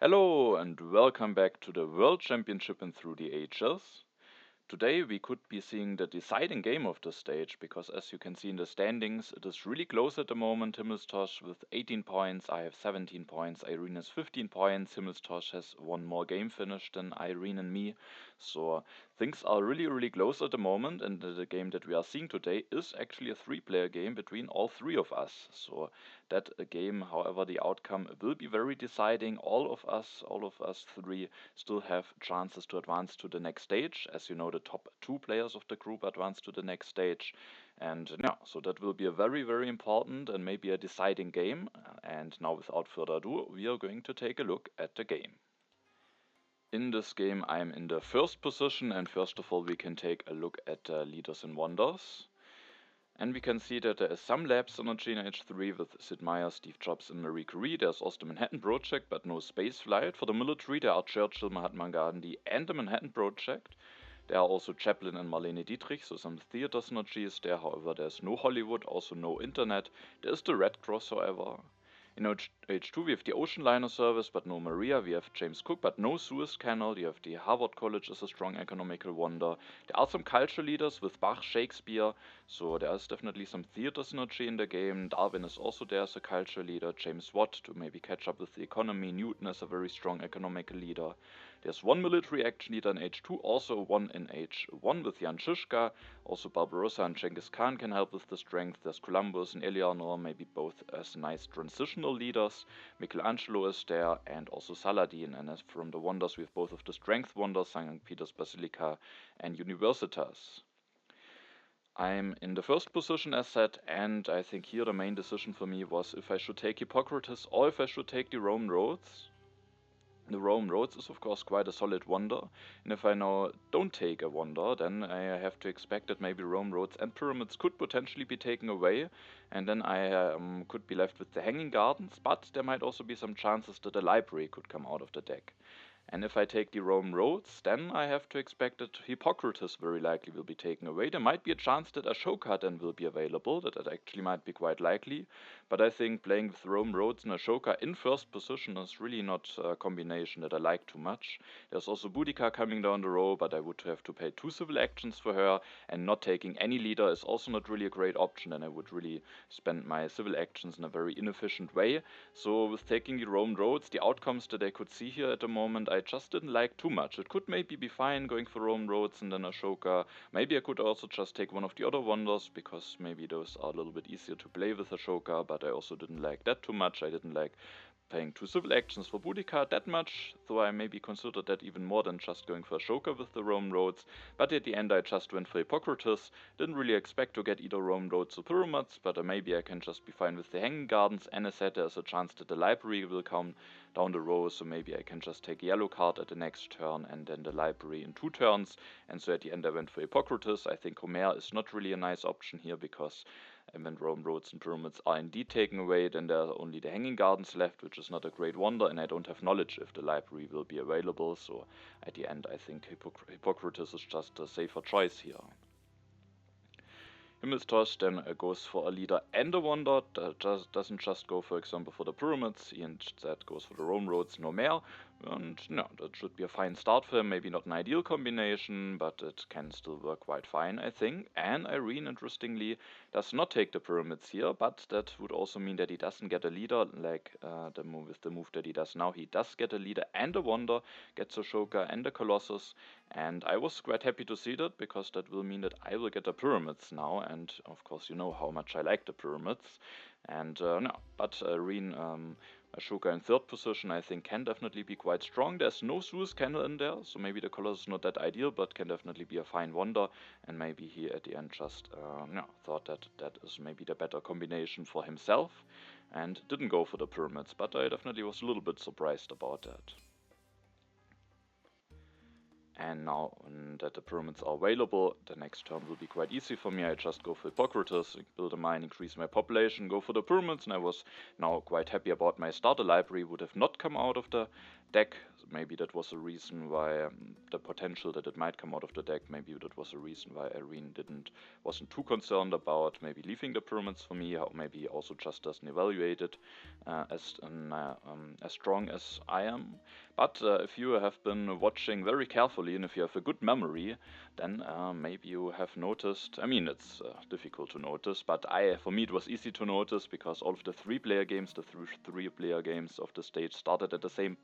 Hello and welcome back to the World Championship in Through the Ages. Today we could be seeing the deciding game of the stage because as you can see in the standings it is really close at the moment. Himmelstosh with 18 points, I have 17 points, Irene has 15 points, Himmelstosh has one more game finished than Irene and me. So things are really close at the moment, and the game that we are seeing today is actually a three-player game between all three of us. So that game, however the outcome will be very deciding. All of us three still have chances to advance to the next stage. As you know, the top two players of the group advance to the next stage. And yeah, so that will be a very important and maybe a deciding game. And now without further ado, we are going to take a look at the game. In this game, I'm in the first position, and first of all, we can take a look at Leaders and Wonders. And we can see that there is some lab synergy in H3 with Sid Meier, Steve Jobs, and Marie Curie. There's also the Manhattan Project, but no space flight. For the military, there are Churchill, Mahatma Gandhi, and the Manhattan Project. There are also Chaplin and Marlene Dietrich, so some theater synergies there. However, there's no Hollywood, also no internet. There is the Red Cross, however. In H2 we have the Ocean Liner Service, but no Maria. We have James Cook, but no Suez Canal. You have the Harvard College as a strong economical wonder. There are some culture leaders with Bach, Shakespeare, so there is definitely some theater synergy in the game. Darwin is also there as a culture leader. James Watt to maybe catch up with the economy. Newton is a very strong economical leader. There's one military action leader in H2, also one in H1 with Jan Žižka. Also Barbarossa and Genghis Khan can help with the strength. There's Columbus and Eleanor, maybe both as nice transitional leaders. Michelangelo is there, and also Saladin. And as from the wonders, we have both of the strength wonders, St. Peter's Basilica and Universitas. I'm in the first position as said, and I think here the main decision for me was if I should take Hippocrates or if I should take the Roman roads. The Rome roads is of course quite a solid wonder, and if I now don't take a wonder, then I have to expect that maybe Rome roads and pyramids could potentially be taken away, and then I could be left with the Hanging Gardens, but there might also be some chances that a library could come out of the deck. And if I take the Rome roads, then I have to expect that Hippocrates very likely will be taken away. There might be a chance that Ashoka then will be available, that actually might be quite likely. But I think playing with Rome roads and Ashoka in first position is really not a combination that I like too much. There's also Boudica coming down the row, but I would have to pay 2 civil actions for her, and not taking any leader is also not really a great option, and I would really spend my civil actions in a very inefficient way. So with taking the Rome roads, the outcomes that I could see here at the moment, I just didn't like too much. It could maybe be fine going for Rome roads and then Ashoka. Maybe I could also just take one of the other wonders, because maybe those are a little bit easier to play with Ashoka, but I also didn't like that too much. I didn't like paying 2 civil actions for Boudica that much, though I maybe considered that even more than just going for Ashoka with the Rome roads. But at the end I just went for Hippocrates. Didn't really expect to get either Rome roads or pyramids, but maybe I can just be fine with the Hanging Gardens, and as said, there's a chance that the library will come down the row, so maybe I can just take a yellow card at the next turn and then the library in 2 turns. And so at the end I went for Hippocrates. I think Homer is not really a nice option here, because when Rome roads and pyramids are indeed taken away, then there are only the Hanging Gardens left, which is not a great wonder, and I don't have knowledge if the library will be available, so at the end I think Hippocrates is just a safer choice here. Himmelstosh then goes for a leader and a wonder, doesn't just go for example for the pyramids, he instead goes for the Rome roads, no more. And no, that should be a fine start for him. Maybe not an ideal combination, but it can still work quite fine, I think. And Irene, interestingly, does not take the pyramids here, but that would also mean that he doesn't get a leader like with the move that he does now. He does get a leader and a wonder, gets Ashoka and a Colossus, and I was quite happy to see that, because that will mean that I will get the pyramids now, and of course you know how much I like the pyramids. And no, but Irene, Ashoka in third position, I think can definitely be quite strong. There's no Suez Canal in there, so maybe the Colossus is not that ideal, but can definitely be a fine wonder. And maybe he at the end just thought that that is maybe the better combination for himself, and didn't go for the pyramids. But I definitely was a little bit surprised about that. And now that the pyramids are available, the next turn will be quite easy for me. I just go for Hippocrates, build a mine, increase my population, go for the pyramids, and I was now quite happy about my starter library. Would have not come out of the deck. Maybe that was a reason why the potential that it might come out of the deck. Maybe that was a reason why Airren wasn't too concerned about maybe leaving the pyramids for me, or maybe he also just doesn't evaluate it as strong as I am. But if you have been watching very carefully and if you have a good memory, then maybe you have noticed. I mean, it's difficult to notice, but for me, it was easy to notice because all of the three-player games, the three-player games of the stage started at the same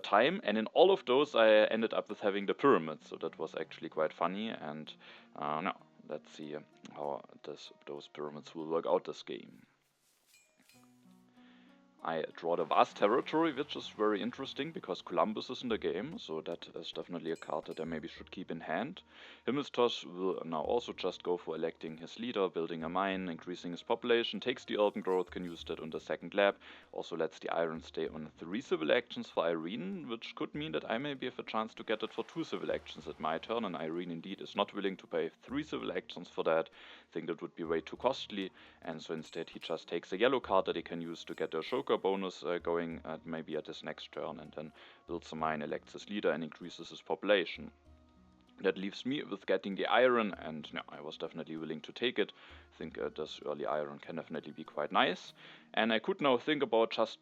time, and in all of those, I ended up with having the pyramids. So that was actually quite funny. And now let's see how those pyramids will work out this game. I draw the vast territory, which is very interesting because Columbus is in the game, so that is definitely a card that I maybe should keep in hand. Himmelstosh will now also just go for electing his leader, building a mine, increasing his population, takes the urban growth, can use that on the second lab, also lets the iron stay on 3 civil actions for Airren, which could mean that I maybe have a chance to get it for 2 civil actions at my turn, and Airren indeed is not willing to pay 3 civil actions for that. I think that would be way too costly, and so instead he just takes a yellow card that he can use to get a Ashoka bonus going maybe at his next turn, and then builds a mine, elects his leader, and increases his population. That leaves me with getting the iron, and yeah, I was definitely willing to take it. I think this early iron can definitely be quite nice. And I could now think about just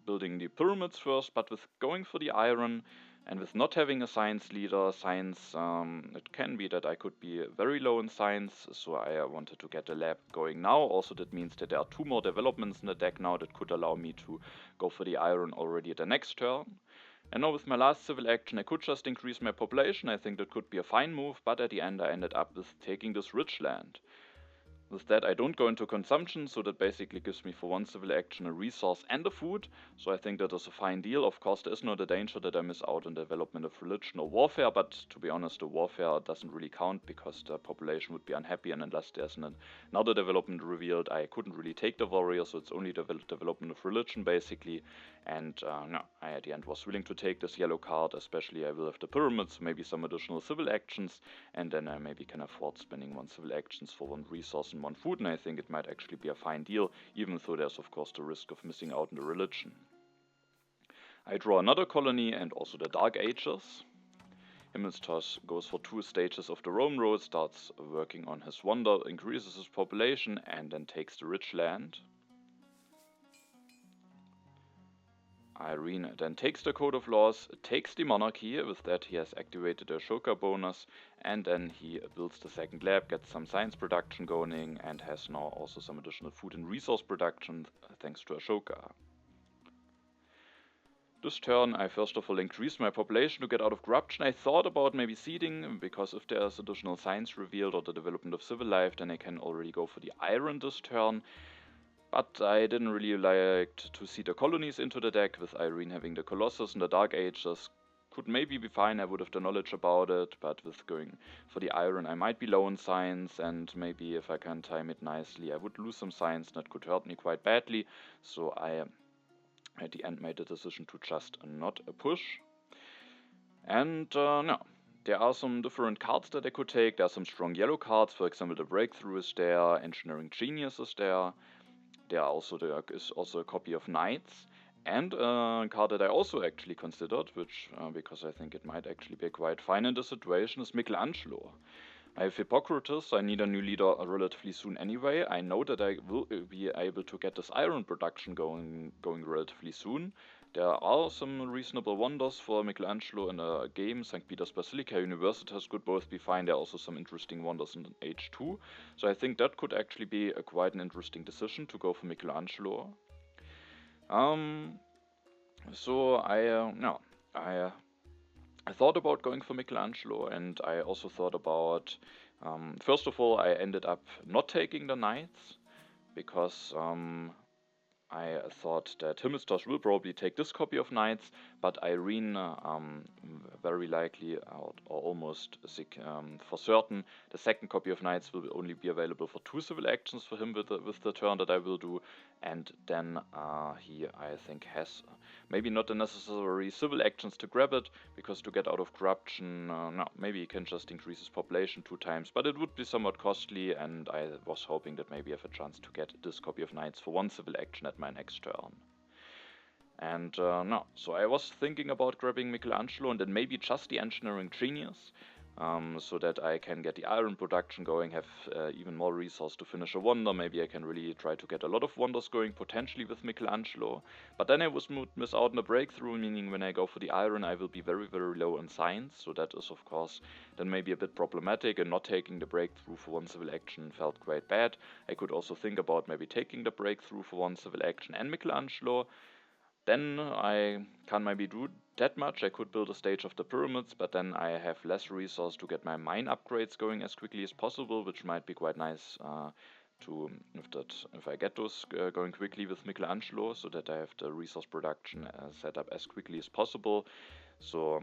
building the pyramids first, but with going for the iron, and with not having a science leader, it can be that I could be very low in science, so I wanted to get a lab going now. Also, that means that there are 2 more developments in the deck now that could allow me to go for the iron already at the next turn. And now with my last civil action, I could just increase my population. I think that could be a fine move, but at the end I ended up with taking this rich land. With that, I don't go into consumption, so that basically gives me for 1 civil action a resource and a food. So I think that is a fine deal. Of course, there is no danger that I miss out on the development of religion or warfare, but to be honest, the warfare doesn't really count because the population would be unhappy, and unless there's another development revealed, I couldn't really take the warrior, so it's only the development of religion basically. And no, I at the end was willing to take this yellow card, especially I will have the pyramids, maybe some additional civil actions, and then I maybe can afford spending 1 civil actions for 1 resource and 1 food, and I think it might actually be a fine deal, even though there's of course the risk of missing out on the religion. I draw another colony and also the Dark Ages. Himmelstosh goes for 2 stages of the Rome road, starts working on his wonder, increases his population, and then takes the rich land. Airren then takes the Code of Laws, takes the Monarchy. With that he has activated the Ashoka bonus, and then he builds the second lab, gets some science production going, and has now also some additional food and resource production thanks to Ashoka. This turn I first of all increased my population to get out of corruption. I thought about maybe seeding, because if there's additional science revealed or the development of civil life, then I can already go for the iron this turn. But I didn't really like to see the colonies into the deck, with Airren having the Colossus and the Dark Ages. Could maybe be fine, I would have the knowledge about it, but with going for the iron I might be low in science, and maybe if I can time it nicely I would lose some science, and that could hurt me quite badly. So I at the end made the decision to just not push. And no. There are some different cards that I could take. There are some strong yellow cards, for example the Breakthrough is there, Engineering Genius is there. There is also a copy of Knights, and a card that I also actually considered, which, because I think it might actually be quite fine in this situation, is Michelangelo. I have Hippocrates, I need a new leader relatively soon anyway. I know that I will be able to get this iron production going relatively soon. There are some reasonable wonders for Michelangelo in a game. St. Peter's Basilica Universitas could both be fine. There are also some interesting wonders in H2. So I think that could actually be quite an interesting decision to go for Michelangelo. So I thought about going for Michelangelo, and I also thought about, first of all, I ended up not taking the Knights, because I thought that Himmelstosh will probably take this copy of Knights, but Airren very likely, or almost for certain, the second copy of Knights will only be available for 2 civil actions for him with the turn that I will do, and then he, I think, has maybe not the necessary civil actions to grab it, because to get out of corruption, no, maybe he can just increase his population 2 times, but it would be somewhat costly, and I was hoping that maybe I have a chance to get this copy of Knights for 1 civil action at my next turn. And no, so I was thinking about grabbing Michelangelo and then maybe just the Engineering Genius, so that I can get the iron production going, have even more resource to finish a wonder. Maybe I can really try to get a lot of wonders going, potentially with Michelangelo. But then I would miss out on a breakthrough, meaning when I go for the iron, I will be very, very low in science. So that is, of course, then maybe a bit problematic, and not taking the breakthrough for 1 civil action felt quite bad. I could also think about maybe taking the breakthrough for 1 civil action and Michelangelo. Then I can't maybe do that much. I could build a stage of the pyramids, but then I have less resource to get my mine upgrades going as quickly as possible, which might be quite nice if I get those going quickly with Michelangelo, so that I have the resource production set up as quickly as possible. So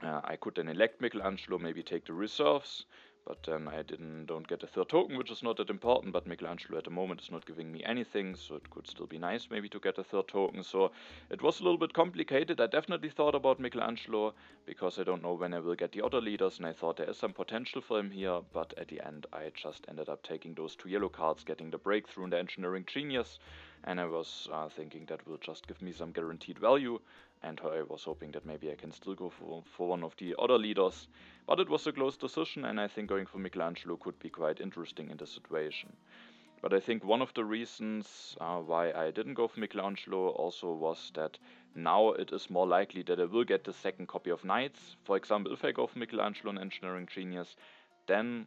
I could then elect Michelangelo, maybe take the reserves, but then I don't get a 3rd token, which is not that important, but Michelangelo at the moment is not giving me anything, so it could still be nice maybe to get a 3rd token. So it was a little bit complicated. I definitely thought about Michelangelo, because I don't know when I will get the other leaders, and I thought there is some potential for him here, but at the end I just ended up taking those 2 yellow cards, getting the breakthrough and the Engineering Genius, and I was thinking that will just give me some guaranteed value, and I was hoping that maybe I can still go for one of the other leaders. But it was a close decision, and I think going for Michelangelo could be quite interesting in this situation. But I think one of the reasons why I didn't go for Michelangelo also was that now it is more likely that I will get the 2nd copy of Knights. For example, if I go for Michelangelo and Engineering Genius, then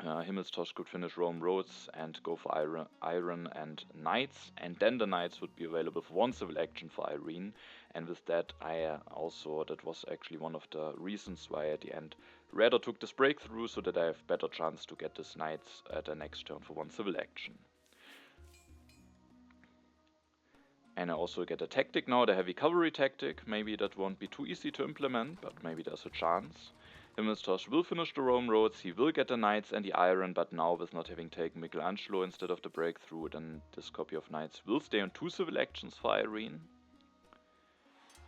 Himmelstosh could finish Rome Roads and go for iron and Knights, and then the Knights would be available for 1 civil action for Airren. And with that, that was actually one of the reasons why at the end rather took this breakthrough, so that I have better chance to get this Knights at the next turn for 1 civil action. And I also get a tactic now, the heavy cavalry tactic. Maybe that won't be too easy to implement, but maybe there's a chance. Himmelstosh will finish the Rome Roads, he will get the Knights and the iron, but now with not having taken Michelangelo instead of the breakthrough, then this copy of Knights will stay on 2 civil actions for Airren.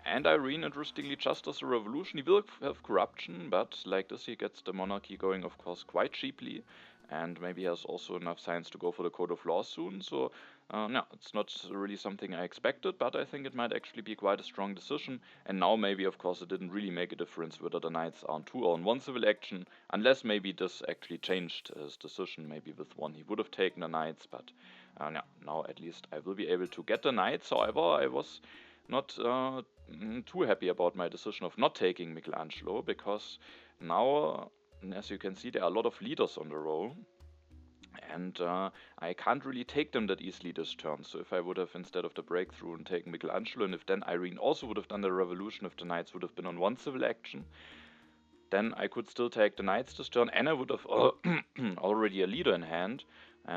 And Airren, interestingly, just as a revolution, he will have corruption, but like this he gets the monarchy going, of course, quite cheaply, and maybe he has also enough science to go for the Code of Law soon, so no, it's not really something I expected, but I think it might actually be quite a strong decision. And now maybe, of course, it didn't really make a difference whether the Knights are on 2 or on 1 civil action, unless maybe this actually changed his decision. Maybe with 1 he would have taken the Knights, but no, now at least I will be able to get the Knights. However, I was not too happy about my decision of not taking Michelangelo, because now, as you can see, there are a lot of leaders on the roll, and I can't really take them that easily this turn. So if I would have, instead of the breakthrough, and taken Michelangelo, and if then Airren also would have done the revolution, if the Knights would have been on 1 civil action, then I could still take the Knights this turn, and I would have already a leader in hand,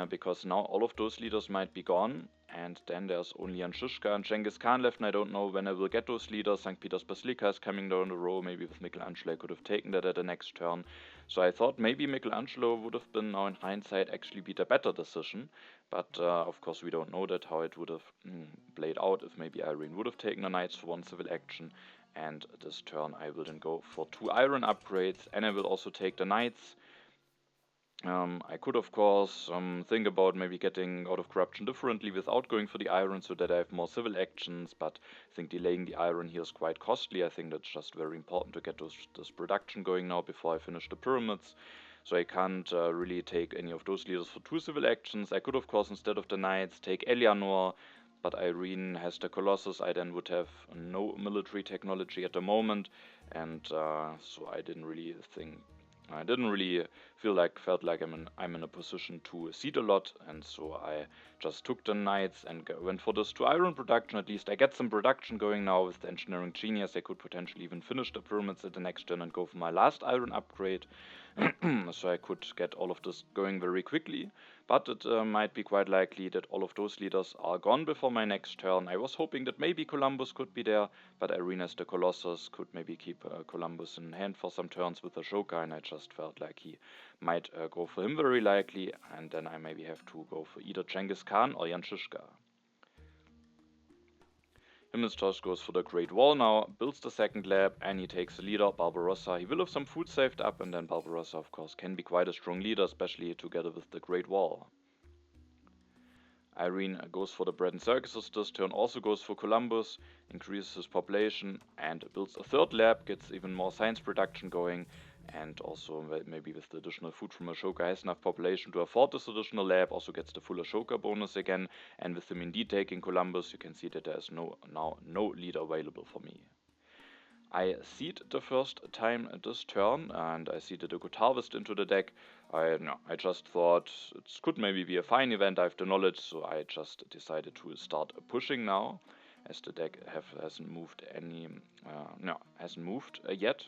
because now all of those leaders might be gone, and then there's only Anshishka and Genghis Khan left, and I don't know when I will get those leaders. St. Peter's Basilica is coming down the row. Maybe with Michelangelo I could have taken that at the next turn. So I thought maybe Michelangelo would have been, now in hindsight, actually be the better decision. But of course we don't know that, how it would have played out if maybe Airren would have taken the Knights for 1 civil action. And this turn I will then go for 2 iron upgrades, and I will also take the Knights. I could, of course, think about maybe getting out of corruption differently without going for the iron, so that I have more civil actions, but I think delaying the iron here is quite costly. I think that's just very important to get this production going now before I finish the pyramids. So I can't really take any of those leaders for 2 civil actions. I could, of course, instead of the Knights, take Eleanor, but Airren has the Colossus. I then would have no military technology at the moment, and so I didn't really felt like I'm in a position to seed a lot, and so I just took the Knights and went for this 2 iron production. At least I get some production going now with the Engineering Genius. I could potentially even finish the pyramids at the next turn and go for my last iron upgrade, so I could get all of this going very quickly. but it might be quite likely that all of those leaders are gone before my next turn. I was hoping that maybe Columbus could be there, but Airren as the Colossus could maybe keep Columbus in hand for some turns with Ashoka, and I just felt like he might go for him very likely, and then I maybe have to go for either Genghis Khan or Yanshishka. Himmelstosh goes for the Great Wall now, builds the second lab, and he takes the leader, Barbarossa. He will have some food saved up, and then Barbarossa, of course, can be quite a strong leader, especially together with the Great Wall. Airren goes for the bread and circuses this turn, also goes for Columbus, increases his population, and builds a third lab, gets even more science production going, and also maybe with the additional food from Ashoka has enough population to afford this additional lab, also gets the full Ashoka bonus again, and with him indeed taking Columbus, you can see that there is now no leader available for me. I seed the first time this turn, and I seeded a good harvest into the deck. I just thought it could maybe be a fine event. I have the knowledge, so I just decided to start pushing now, as the deck hasn't moved yet.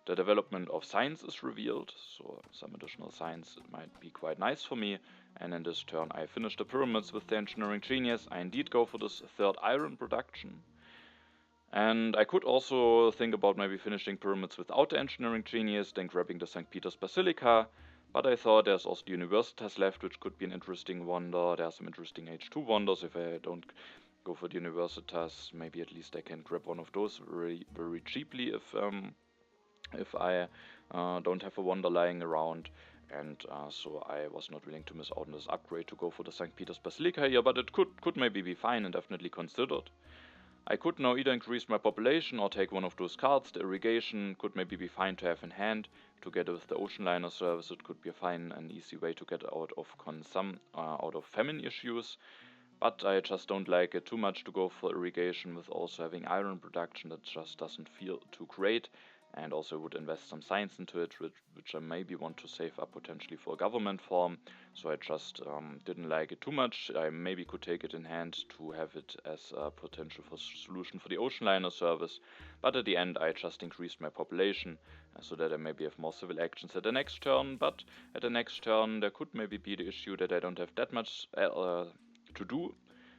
The development of science is revealed, so some additional science might be quite nice for me. And in this turn, I finish the pyramids with the engineering genius. I indeed go for this third iron production. And I could also think about maybe finishing pyramids without the engineering genius, then grabbing the St. Peter's Basilica, but I thought there's also the Universitas left, which could be an interesting wonder. There are some interesting H2 wonders. If I don't go for the Universitas, maybe at least I can grab one of those very, very cheaply if I don't have a wonder lying around. And so I was not willing to miss out on this upgrade to go for the St. Peter's Basilica here, but it could maybe be fine and definitely considered. I could now either increase my population or take one of those cards. The irrigation could maybe be fine to have in hand. Together with the ocean liner service, it could be a fine and easy way to get out of famine issues. But I just don't like it too much to go for irrigation with also having iron production. That just doesn't feel too great. And also would invest some science into it, which I maybe want to save up potentially for a government form. So I just didn't like it too much. I maybe could take it in hand to have it as a potential solution for the ocean liner service. But at the end, I just increased my population so that I maybe have more civil actions at the next turn. But at the next turn, there could maybe be the issue that I don't have that much to do.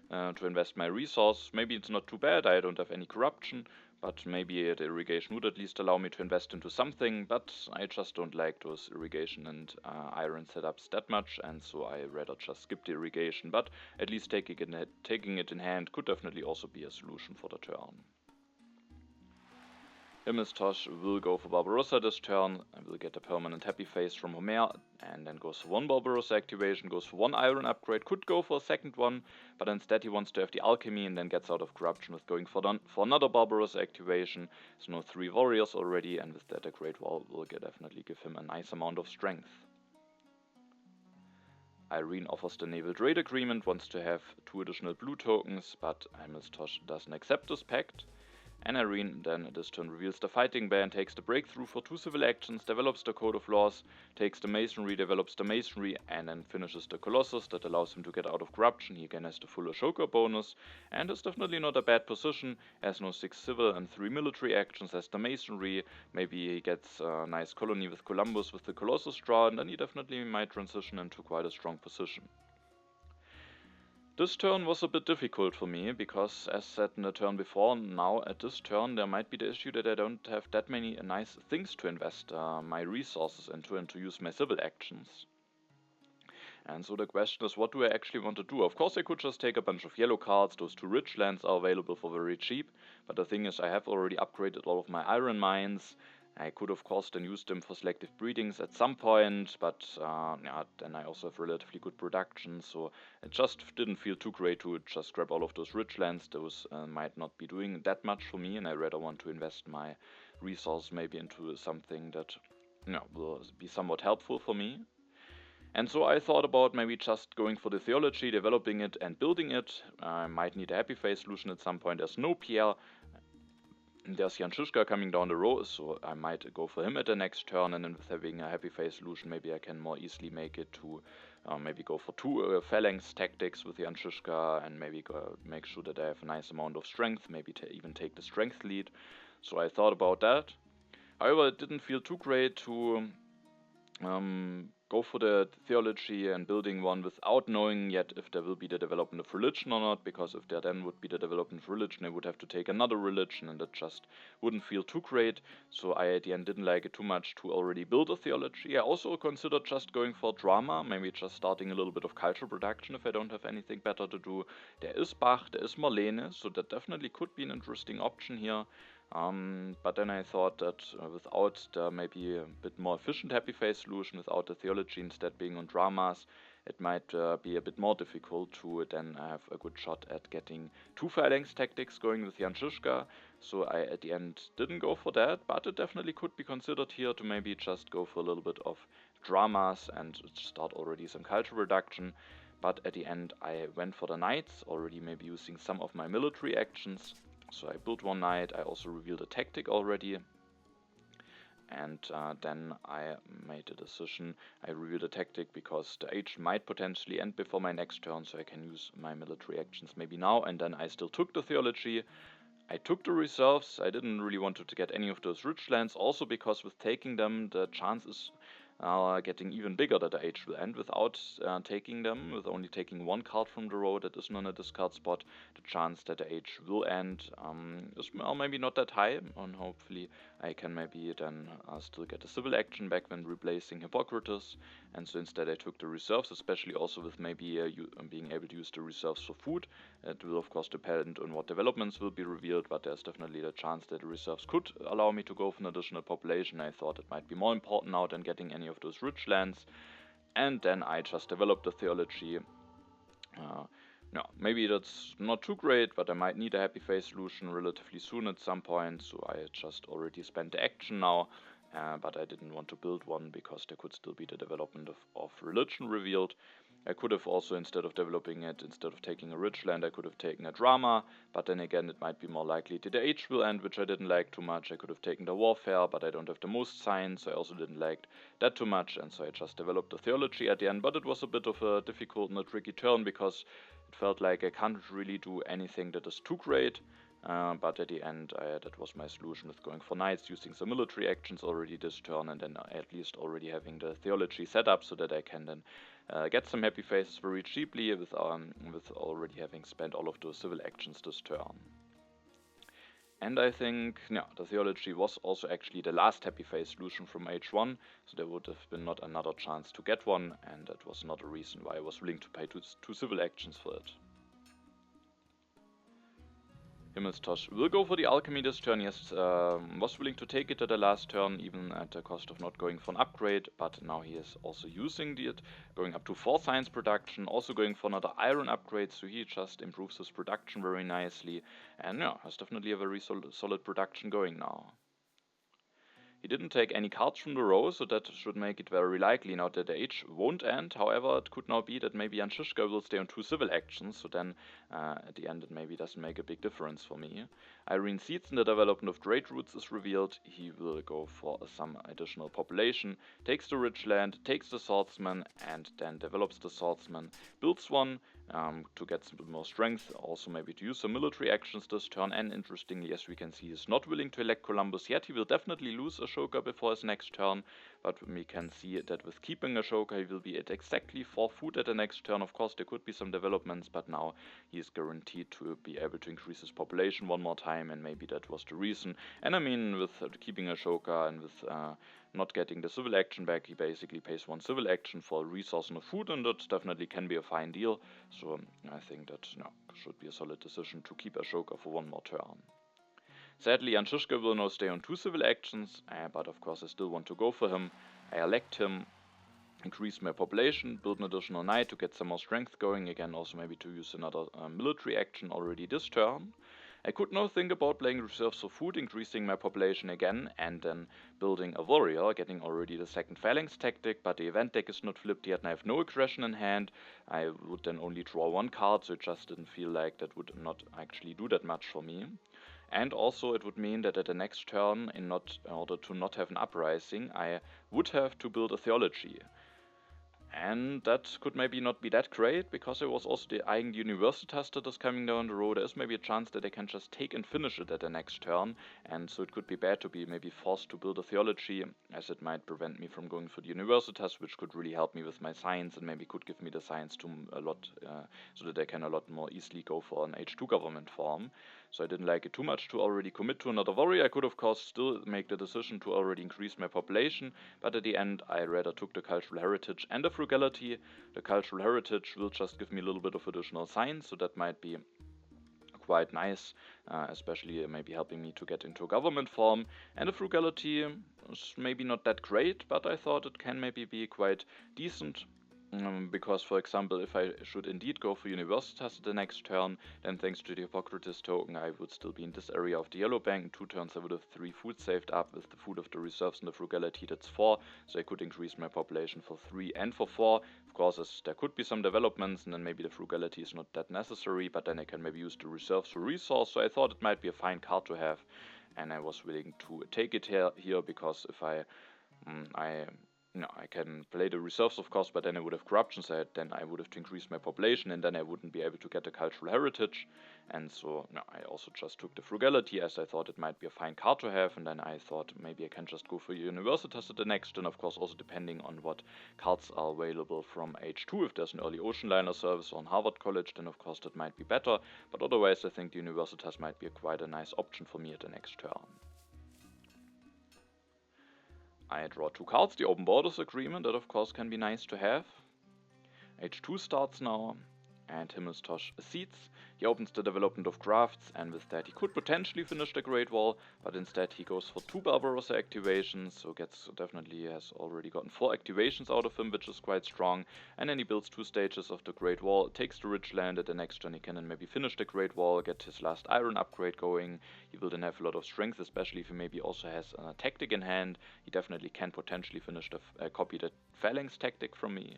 To invest my resource. Maybe it's not too bad, I don't have any corruption, but maybe the irrigation would at least allow me to invest into something, but I just don't like those irrigation and iron setups that much, and so I rather just skip the irrigation, but at least taking it in hand could definitely also be a solution for the turn. Himmelstosh will go for Barbarossa this turn, and will get a permanent happy face from Homer, and then goes for one Barbarossa activation, goes for one iron upgrade, could go for a second one, but instead he wants to have the alchemy and then gets out of corruption with going for another Barbarossa activation. So now 3 warriors already, and with that a Great Wall will definitely give him a nice amount of strength. Airren offers the Naval Trade Agreement, wants to have 2 additional blue tokens, but Himmelstosh doesn't accept this pact. And Airren then this turn reveals the fighting ban, takes the breakthrough for 2 civil actions, develops the code of laws, takes the masonry, develops the masonry, and then finishes the colossus that allows him to get out of corruption. He again has the full Ashoka bonus, and is definitely not a bad position. Has no 6 civil and 3 military actions, has the masonry. Maybe he gets a nice colony with Columbus with the colossus draw, and then he definitely might transition into quite a strong position. This turn was a bit difficult for me, because as said in the turn before, now at this turn there might be the issue that I don't have that many nice things to invest my resources into and to use my civil actions. And so the question is, what do I actually want to do? Of course I could just take a bunch of yellow cards, those 2 rich lands are available for very cheap, but the thing is I have already upgraded all of my iron mines. I could of course then use them for selective breedings at some point, but then I also have relatively good production, so it just didn't feel too great to just grab all of those rich lands. Those might not be doing that much for me, and I rather want to invest my resources maybe into something that will be somewhat helpful for me. And so I thought about maybe just going for the theology, developing it and building it. I might need a happy face solution at some point. There's no Pierre. There's Yanshishka coming down the road, so I might go for him at the next turn, and then with having a happy face solution, maybe I can more easily make it to maybe go for 2 phalanx tactics with Yanshishka, and maybe make sure that I have a nice amount of strength, maybe even take the strength lead. So I thought about that. However, it didn't feel too great to go for the theology and building one without knowing yet if there will be the development of religion or not, because if there then would be the development of religion, I would have to take another religion, and that just wouldn't feel too great. So I at the end didn't like it too much to already build a theology. I also considered just going for drama, maybe just starting a little bit of cultural production if I don't have anything better to do. There is Bach, there is Marlene, so that definitely could be an interesting option here. But then I thought that without the maybe a bit more efficient happy face solution, without the theology instead being on dramas, it might be a bit more difficult to then have a good shot at getting two phalanx tactics going with Jan Žižka. So I at the end didn't go for that, but it definitely could be considered here to maybe just go for a little bit of dramas and start already some cultural reduction. But at the end I went for the knights, already maybe using some of my military actions. So I built one knight, I also revealed a tactic already, and then I made a decision. I revealed a tactic because the age might potentially end before my next turn, so I can use my military actions maybe now, and then I still took the theology. I took the reserves. I didn't really want to get any of those rich lands, also because with taking them the chances are getting even bigger that the age will end without taking them. With only taking one card from the row that isn't on a discard spot, the chance that the age will end is maybe not that high, and hopefully I can maybe then still get a civil action back when replacing Hippocrates. And so instead I took the reserves, especially also with maybe being able to use the reserves for food. It will of course depend on what developments will be revealed, but there's definitely the chance that the reserves could allow me to go for an additional population. I thought it might be more important now than getting any of those rich lands. And then I just developed the theology. No, maybe that's not too great, but I might need a happy face solution relatively soon at some point, so I just already spent the action now. But I didn't want to build one because there could still be the development of religion revealed. I could have also, instead of developing it, instead of taking a rich land, I could have taken a drama, but then again it might be more likely that the age will end, which I didn't like too much. I could have taken the warfare, but I don't have the most science, so I also didn't like that too much, and so I just developed the theology at the end. But it was a bit of a difficult and a tricky turn, because it felt like I can't really do anything that is too great. But at the end, that was my solution with going for knights, using some military actions already this turn, and then at least already having the theology set up so that I can then get some happy faces very cheaply with already having spent all of those civil actions this turn. And I think, yeah, the theology was also actually the last happy face solution from H1, so there would have been not another chance to get one, and that was not a reason why I was willing to pay two civil actions for it. Himmelstosh will go for the alchemy this turn. Yes, was willing to take it at the last turn, even at the cost of not going for an upgrade, but now he is also using it, going up to 4 science production, also going for another iron upgrade, so he just improves his production very nicely, and yeah, has definitely a very solid production going now. He didn't take any cards from the row, so that should make it very likely now that the age won't end. However, it could now be that maybe Jan Žižka will stay on 2 civil actions, so then at the end it maybe doesn't make a big difference for me. Irene Seeds in the development of Great Roots is revealed. He will go for some additional population, takes the rich land, takes the swordsman, and then develops the swordsman, builds one to get some more strength, also maybe to use some military actions this turn. And interestingly, as we can see, he's not willing to elect Columbus yet. He will definitely lose Ashoka before his next turn, but we can see that with keeping Ashoka he will be at exactly 4 food at the next turn. Of course there could be some developments, but now he is guaranteed to be able to increase his population one more time, and maybe that was the reason. And I mean, with keeping Ashoka and with not getting the civil action back, he basically pays 1 civil action for a resource and a food, and that definitely can be a fine deal. So I think that should be a solid decision to keep Ashoka for 1 more turn. Sadly, Jan Žižka will now stay on 2 civil actions, but of course I still want to go for him. I elect him, increase my population, build an additional knight to get some more strength going again, also maybe to use another military action already this turn. I could now think about playing reserves for food, increasing my population again, and then building a warrior, getting already the 2nd phalanx tactic, but the event deck is not flipped yet and I have no aggression in hand. I would then only draw 1 card, so it just didn't feel like that would not actually do that much for me. And also it would mean that at the next turn, in order to not have an uprising, I would have to build a theology. And that could maybe not be that great, because there was also the Eigen Universitas that is coming down the road. There is maybe a chance that I can just take and finish it at the next turn, and so it could be bad to be maybe forced to build a theology, as it might prevent me from going for the Universitas, which could really help me with my science, and maybe could give me the science to a lot, so that I can a lot more easily go for an H2 government form. So I didn't like it too much to already commit to another warrior. I could of course still make the decision to already increase my population, but at the end I rather took the cultural heritage and the frugality. The cultural heritage will just give me a little bit of additional science, so that might be quite nice, especially maybe helping me to get into a government form. And the frugality is maybe not that great, but I thought it can maybe be quite decent. Because, for example, if I should indeed go for Universitas the next turn, then thanks to the Hippocrates token, I would still be in this area of the yellow bank. In 2 turns, I would have 3 food saved up. With the food of the reserves and the frugality, that's 4. So I could increase my population for 3 and for 4. Of course, there could be some developments, and then maybe the frugality is not that necessary, but then I can maybe use the reserves for resource. So I thought it might be a fine card to have, and I was willing to take it here because if I can play the reserves, of course, but then I would have corruption, so then I would have to increase my population, and then I wouldn't be able to get a cultural heritage. And so, no, I also just took the frugality, as I thought it might be a fine card to have, and then I thought maybe I can just go for Universitas at the next, and of course also depending on what cards are available from H2. If there's an early ocean liner service on Harvard College, then of course that might be better, but otherwise I think the Universitas might be quite a nice option for me at the next turn. I draw 2 cards, the Open Borders Agreement, that of course can be nice to have. H2 starts now, and Himmelstosh seeds. He opens the development of crafts, and with that he could potentially finish the Great Wall, but instead he goes for 2 Barbarossa activations, so definitely has already gotten 4 activations out of him, which is quite strong. And then he builds 2 stages of the Great Wall, takes the Rich Land. At the next turn he can then maybe finish the Great Wall, get his last iron upgrade going. He will then have a lot of strength, especially if he maybe also has a tactic in hand. He definitely can potentially finish copy the phalanx tactic from me.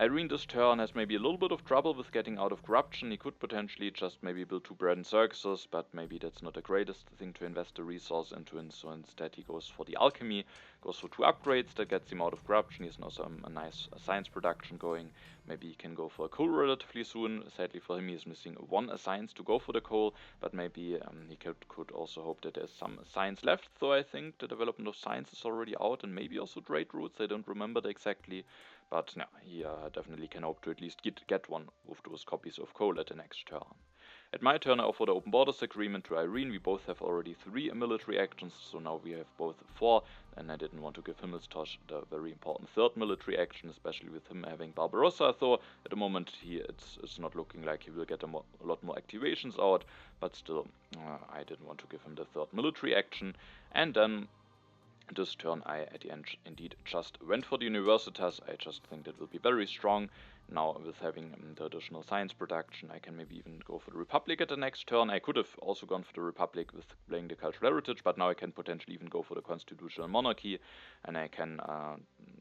Airren this turn has maybe a little bit of trouble with getting out of corruption. He could potentially just maybe build 2 bread and circuses, but maybe that's not the greatest thing to invest the resource into, and so instead he goes for the alchemy, goes for 2 upgrades that gets him out of corruption. He has now a nice science production going. Maybe he can go for a coal relatively soon. Sadly for him, he is missing 1 science to go for the coal, but maybe he could also hope that there's some science left. So I think the development of science is already out, and maybe also trade routes. I don't remember that exactly. But no, he definitely can hope to at least get 1 of those copies of coal at the next turn. At my turn, I offer the Open Borders Agreement to Airren. We both have already 3 military actions, so now we have both 4, and I didn't want to give Himmelstosh the very important 3rd military action, especially with him having Barbarossa. So at the moment, it's not looking like he will get a lot more activations out, but still, I didn't want to give him the 3rd military action. And then this turn I at the end indeed just went for the Universitas. I just think that will be very strong. Now with having the additional science production, I can maybe even go for the Republic at the next turn. I could have also gone for the Republic with playing the cultural heritage, but now I can potentially even go for the constitutional monarchy, and I can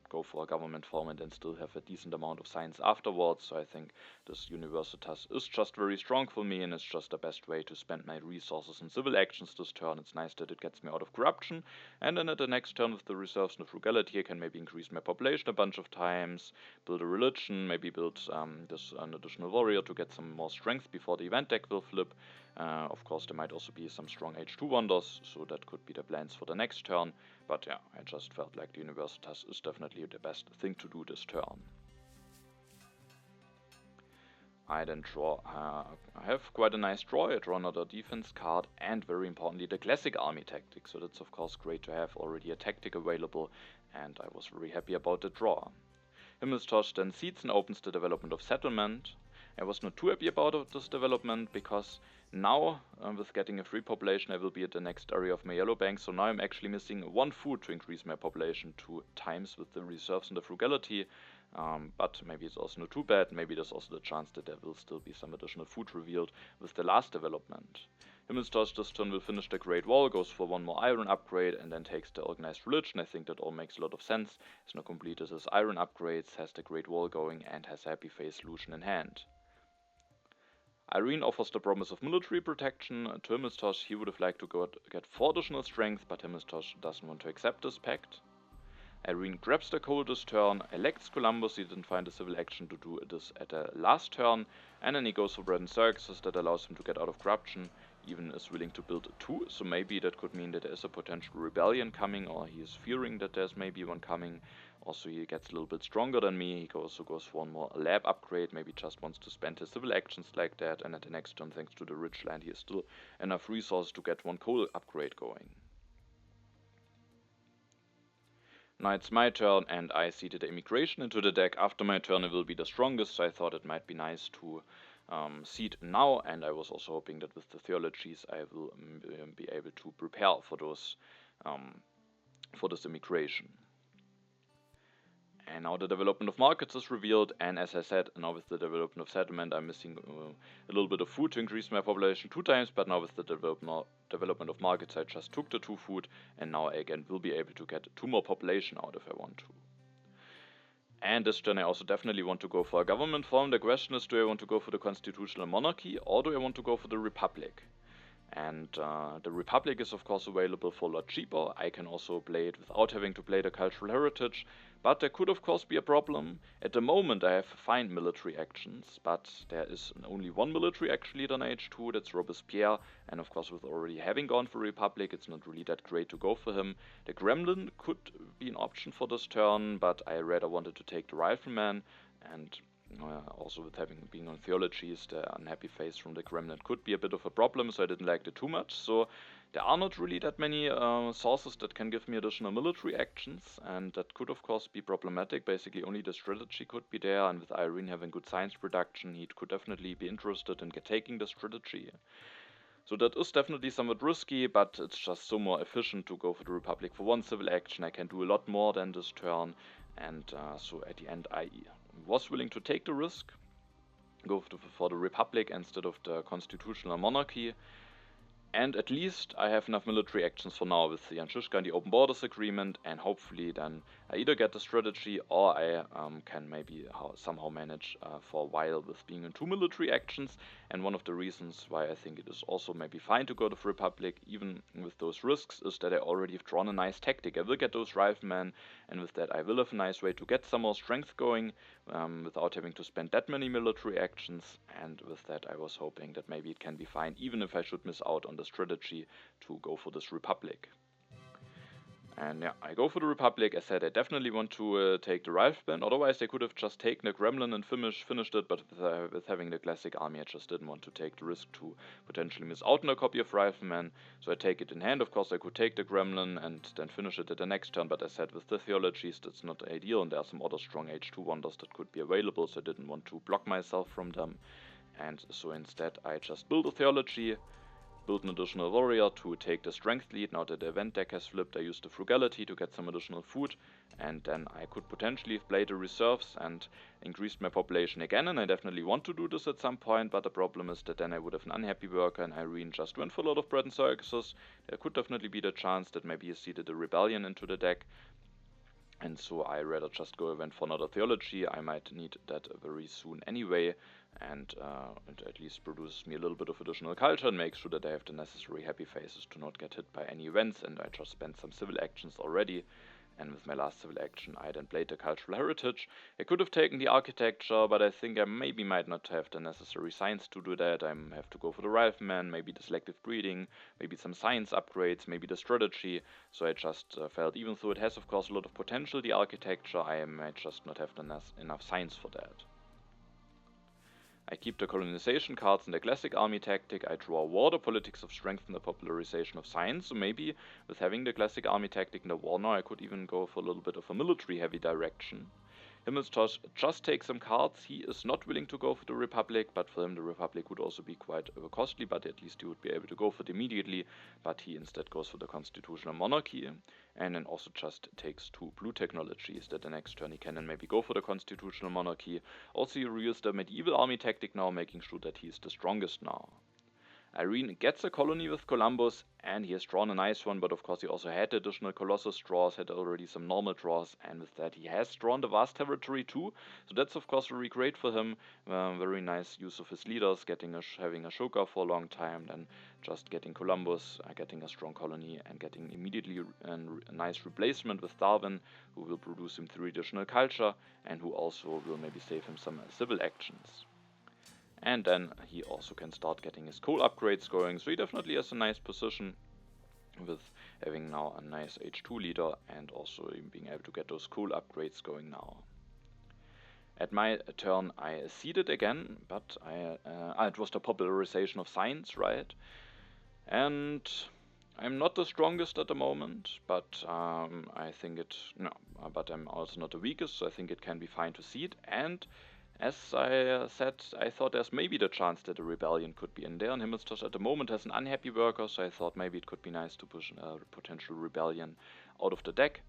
go for a government form and then still have a decent amount of science afterwards. So I think this Universitas is just very strong for me, and it's just the best way to spend my resources in civil actions this turn. It's nice that it gets me out of corruption, and then at the next turn with the reserves and the frugality, I can maybe increase my population a bunch of times, build a religion, maybe build an additional warrior to get some more strength before the event deck will flip. Of course, there might also be some strong H2 wonders, so that could be the plans for the next turn. But yeah, I just felt like the Universitas is definitely the best thing to do this turn. I then draw, I have quite a nice draw. I draw another defense card, and very importantly the classic army tactic, so that's of course great to have already a tactic available, and I was very happy about the draw. Himmelstosh then seeds and opens the development of settlement. I was not too happy about this development, because now with getting a free population I will be at the next area of my yellow bank, so now I'm actually missing 1 food to increase my population 2 times with the reserves and the frugality. But maybe it's also not too bad. Maybe there's also the chance that there will still be some additional food revealed with the last development. Himmelstosh this turn will finish the Great Wall, goes for 1 more iron upgrade, and then takes the organized religion. I think that all makes a lot of sense. He's now completed his iron upgrades, has the Great Wall going, and has Happy Face solution in hand. Airren offers the promise of military protection to Himmelstosh. He would have liked to get 4 additional strength, but Himmelstosh doesn't want to accept this pact. Airren grabs the coal this turn, elects Columbus, he didn't find a civil action to do this at the last turn, and then he goes for bread and circuses that allows him to get out of corruption, even is willing to build a 2, so maybe that could mean that there is a potential rebellion coming, or he is fearing that there's maybe one coming. Also he gets a little bit stronger than me, he also goes for one more lab upgrade, maybe just wants to spend his civil actions like that, and at the next turn, thanks to the rich land, he has still enough resources to get one coal upgrade going. Now it's my turn, and I seeded the immigration into the deck. After my turn it will be the strongest, so I thought it might be nice to seed now, and I was also hoping that with the theologies I will be able to prepare for those for this immigration. And now the development of markets is revealed, and as I said, now with the development of settlement I'm missing a little bit of food to increase my population 2 times, but now with the development of markets I just took the 2 food, and now I again will be able to get 2 more population out if I want to. And this turn I also definitely want to go for a government form. The question is, do I want to go for the constitutional monarchy, or do I want to go for the republic? And the Republic is of course available for a lot cheaper. I can also play it without having to play the cultural heritage, but there could of course be a problem. At the moment I have fine military actions, but there is only one military action leader on age 2, that's Robespierre, and of course with already having gone for Republic it's not really that great to go for him. The Gremlin could be an option for this turn, but I rather wanted to take the Rifleman, and also with being on theologies, the unhappy face from the Gremlin could be a bit of a problem, so I didn't like it too much. So there are not really that many sources that can give me additional military actions, and that could of course be problematic. Basically only the strategy could be there, and with Airren having good science production, he could definitely be interested in taking the strategy. So that is definitely somewhat risky, but it's just so more efficient to go for the Republic for 1 civil action. I can do a lot more than this turn, and so at the end I was willing to take the risk, go for the Republic instead of the constitutional monarchy. And at least I have enough military actions for now with the Yanshishka and the Open Borders Agreement, and hopefully then I either get the strategy or I can maybe somehow manage for a while with being in 2 military actions. And one of the reasons why I think it is also maybe fine to go to Republic, even with those risks, is that I already have drawn a nice tactic. I will get those Riflemen, and with that I will have a nice way to get some more strength going without having to spend that many military actions. And with that I was hoping that maybe it can be fine, even if I should miss out on the strategy to go for this Republic. And yeah, I go for the Republic. I said I definitely want to take the Rifleman, otherwise I could have just taken the Gremlin and finished it, but with having the classic army I just didn't want to take the risk to potentially miss out on a copy of Rifleman, so I take it in hand. Of course I could take the Gremlin and then finish it at the next turn, but I said with the theologies that's not ideal, and there are some other strong H2 wonders that could be available, so I didn't want to block myself from them. And so instead I just build a theology, build an additional warrior to take the strength lead. Now that the event deck has flipped, I used the frugality to get some additional food, and then I could potentially play the reserves and increase my population again, and I definitely want to do this at some point, but the problem is that then I would have an unhappy worker, and Airren just went for a lot of bread and circuses. There could definitely be the chance that maybe he seeded a rebellion into the deck, and so I rather just go event for another theology. I might need that very soon anyway, and it at least produces me a little bit of additional culture and makes sure that I have the necessary happy faces to not get hit by any events, and I just spent some civil actions already. And with my last civil action I then played the cultural heritage. I could have taken the architecture, but I think I maybe might not have the necessary science to do that. I have to go for the Rifleman, maybe the selective breeding, maybe some science upgrades, maybe the strategy. So I just felt, even though it has of course a lot of potential, the architecture, I might just not have enough science for that. I keep the colonization cards in the classic army tactic. I draw war. The politics of strength and the popularization of science. So maybe with having the classic army tactic in the war now, I could even go for a little bit of a military heavy direction. Himmelstosh just takes some cards. He is not willing to go for the Republic, but for him the Republic would also be quite costly, but at least he would be able to go for it immediately, but he instead goes for the constitutional monarchy, and then also just takes 2 blue technologies that the next turn he can then maybe go for the constitutional monarchy. Also he reveals the medieval army tactic now, making sure that he is the strongest now. Airren gets a colony with Columbus, and he has drawn a nice one, but of course he also had additional Colossus draws, had already some normal draws, and with that he has drawn the vast territory too, so that's of course very great for him. Very nice use of his leaders, having a Shoka for a long time, then just getting Columbus, getting a strong colony, and getting immediately a nice replacement with Darwin, who will produce him 3 additional culture, and who also will maybe save him some civil actions. And then he also can start getting his coal upgrades going, so he definitely has a nice position with having now a nice H2 leader and also being able to get those coal upgrades going now. At my turn I seeded again, but it was the popularization of science, right? And I'm not the strongest at the moment, but but I'm also not the weakest, so I think it can be fine to seed. And as I said, I thought there's maybe the chance that a rebellion could be in there, and Himmelstosh at the moment has an unhappy worker, so I thought maybe it could be nice to push a potential rebellion out of the deck.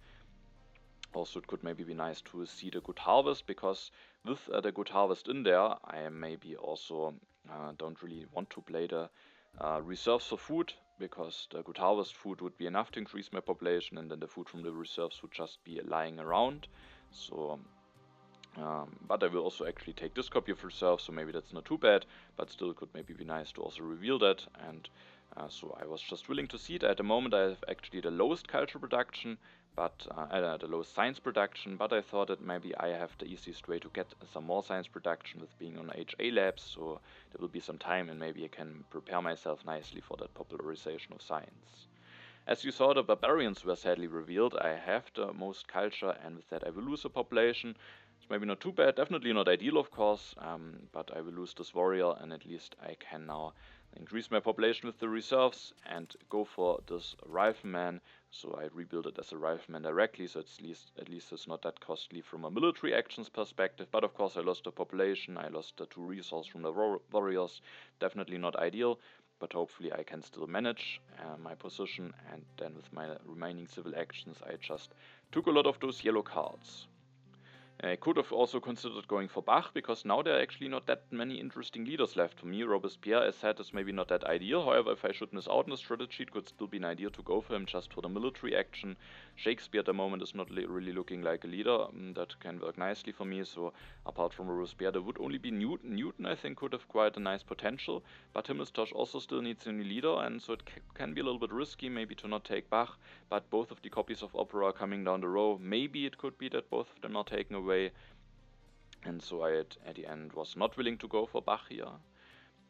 Also, it could maybe be nice to see the good harvest, because with the good harvest in there, I maybe also don't really want to play the reserves for food, because the good harvest food would be enough to increase my population, and then the food from the reserves would just be lying around. So but I will also actually take this copy of reserve, so maybe that's not too bad, but still it could maybe be nice to also reveal that. And so I was just willing to see it. At the moment I have actually the lowest culture production, but the lowest science production, but I thought that maybe I have the easiest way to get some more science production with being on HA labs, so there will be some time and maybe I can prepare myself nicely for that popularization of science. As you saw, the barbarians were sadly revealed. I have the most culture, and with that I will lose a population. It's maybe not too bad, definitely not ideal of course, but I will lose this warrior, and at least I can now increase my population with the reserves and go for this rifleman. So I rebuild it as a rifleman directly, so at least it's not that costly from a military actions perspective. But of course I lost the population, I lost the 2 resources from the warriors, definitely not ideal. But hopefully I can still manage my position, and then with my remaining civil actions I just took a lot of those yellow cards. I could have also considered going for Bach, because now there are actually not that many interesting leaders left for me. Robespierre, as said, is maybe not that ideal. However, if I should miss out on the strategy, it could still be an idea to go for him just for the military action. Shakespeare at the moment is not really looking like a leader. That can work nicely for me. So apart from Robespierre, there would only be Newton. Newton, I think, could have quite a nice potential. But Himmelstosh also still needs a new leader, and so it can be a little bit risky maybe to not take Bach. But both of the copies of Opera are coming down the row. Maybe it could be that both of them are taken away. And so I at the end was not willing to go for Bach here.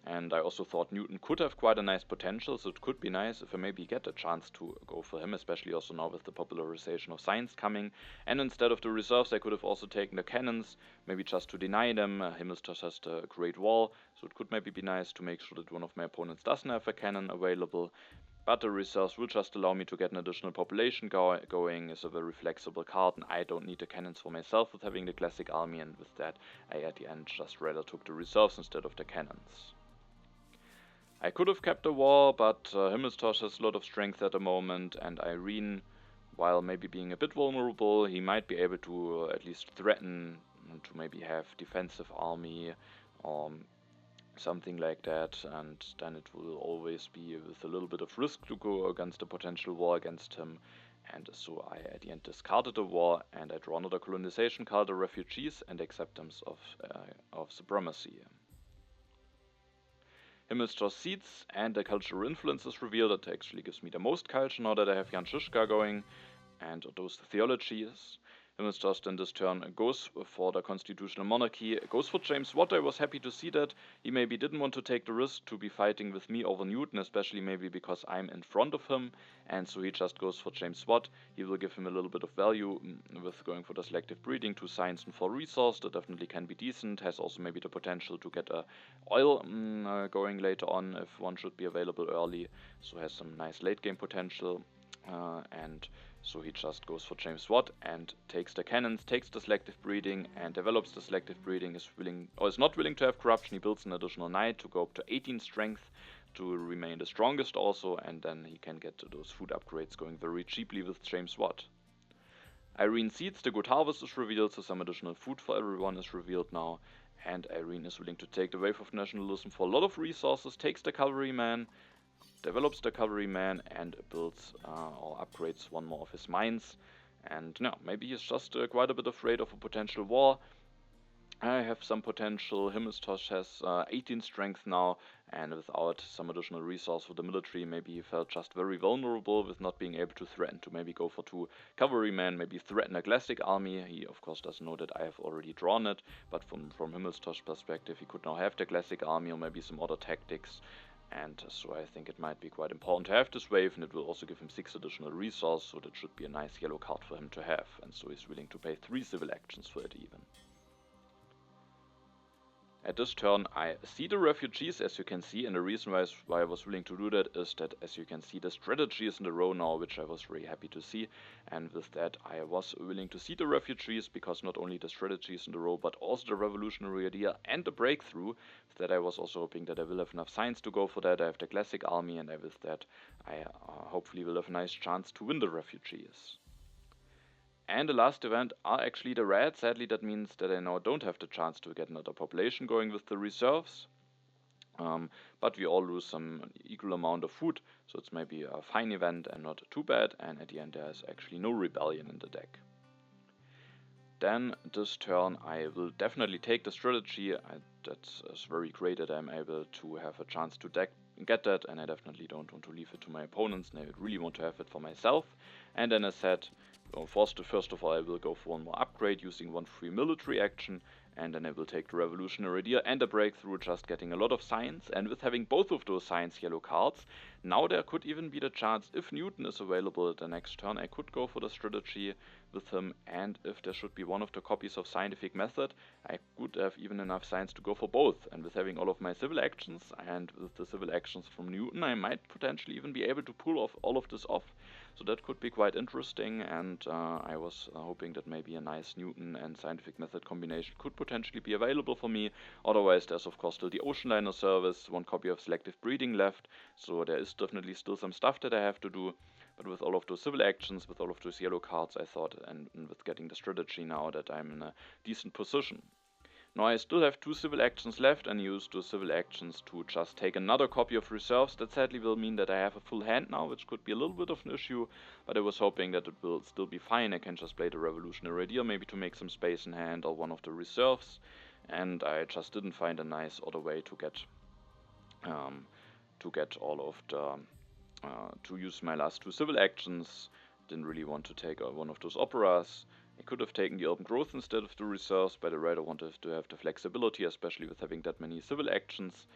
And I also thought Newton could have quite a nice potential, so it could be nice if I maybe get a chance to go for him, especially also now with the popularization of science coming. And instead of the reserves I could have also taken the cannons, maybe just to deny them. Himmelstosh has the Great Wall, so it could maybe be nice to make sure that one of my opponents doesn't have a cannon available. But the reserves will just allow me to get an additional population going. It's a very flexible card, and I don't need the cannons for myself with having the classic army, and with that I at the end just rather took the reserves instead of the cannons. I could have kept the war, but Himmelstosh has a lot of strength at the moment, and Airren, while maybe being a bit vulnerable, he might be able to at least threaten to maybe have defensive army or something like that, and then it will always be with a little bit of risk to go against a potential war against him. And so I at the end discarded the war, and I draw another colonization card, the refugees and acceptance of supremacy. Himmelstosh seeds, and the cultural influence is revealed. That actually gives me the most culture now that I have Jan Žižka going, and those theologies. Himmelstosh then this turn goes for the constitutional monarchy, goes for James Watt. I was happy to see that. He maybe didn't want to take the risk to be fighting with me over Newton, especially maybe because I'm in front of him, and so he just goes for James Watt. He will give him a little bit of value with going for the selective breeding, 2 science and 4 resource. That definitely can be decent. Has also maybe the potential to get a oil going later on if one should be available early, so has some nice late game potential. And so he just goes for James Watt and takes the cannons, takes the selective breeding, and develops the selective breeding. Is not willing to have corruption. He builds an additional knight to go up to 18 strength to remain the strongest also, and then he can get those food upgrades going very cheaply with James Watt. Airren seeds, the good harvest is revealed, so some additional food for everyone is revealed now. and Airren is willing to take the wave of nationalism for a lot of resources, takes the cavalryman, develops the cavalryman, and builds or upgrades one more of his mines. And no, maybe he's just quite a bit afraid of a potential war. I have some potential. Himmelstosh has 18 strength now, and without some additional resource for the military, maybe he felt just very vulnerable with not being able to threaten to maybe go for 2 cavalrymen, maybe threaten a classic army. He of course doesn't know that I have already drawn it, but from Himmelstosh's perspective, he could now have the classic army or maybe some other tactics. And so I think it might be quite important to have this wave, and it will also give him 6 additional resources, so that should be a nice yellow card for him to have. And so he's willing to pay 3 civil actions for it even. At this turn I see the refugees, as you can see, and the reason why I was willing to do that is that, as you can see, the strategy is in a row now, which I was very happy to see, and with that I was willing to see the refugees, because not only the strategy is in the row, but also the revolutionary idea and the breakthrough. With that I was also hoping that I will have enough science to go for that. I have the classic army, and with that I hopefully will have a nice chance to win the refugees. And the last event are actually the red. Sadly, that means that I now don't have the chance to get another population going with the reserves. But we all lose some equal amount of food, so it's maybe a fine event and not too bad. And at the end there is actually no rebellion in the deck. Then this turn I will definitely take the strategy. That's very great that I'm able to have a chance to get that, and I definitely don't want to leave it to my opponents, and I really want to have it for myself. And then I said, first of all I will go for one more upgrade using 1 free military action, and then I will take the revolutionary idea and the breakthrough, just getting a lot of science. And with having both of those science yellow cards, now there could even be the chance, if Newton is available at the next turn, I could go for the strategy with him, and if there should be one of the copies of scientific method, I could have even enough science to go for both. And with having all of my civil actions and with the civil actions from Newton, I might potentially even be able to pull off all of this off. So that could be quite interesting, and I was hoping that maybe a nice Newton and scientific method combination could potentially be available for me. Otherwise there's of course still the ocean liner service, 1 copy of selective breeding left, so there is definitely still some stuff that I have to do. But with all of those civil actions, with all of those yellow cards, I thought, and with getting the strategy now, that I'm in a decent position. Now I still have 2 civil actions left, and use those civil actions to just take another copy of reserves. That sadly will mean that I have a full hand now, which could be a little bit of an issue, but I was hoping that it will still be fine. I can just play the revolutionary idea, maybe to make some space in hand or one of the reserves, and I just didn't find a nice other way to get all of the to use my last 2 civil actions. Didn't really want to take one of those operas. I could have taken the urban growth instead of the reserves, but I rather wanted to have the flexibility, especially with having that many civil actions.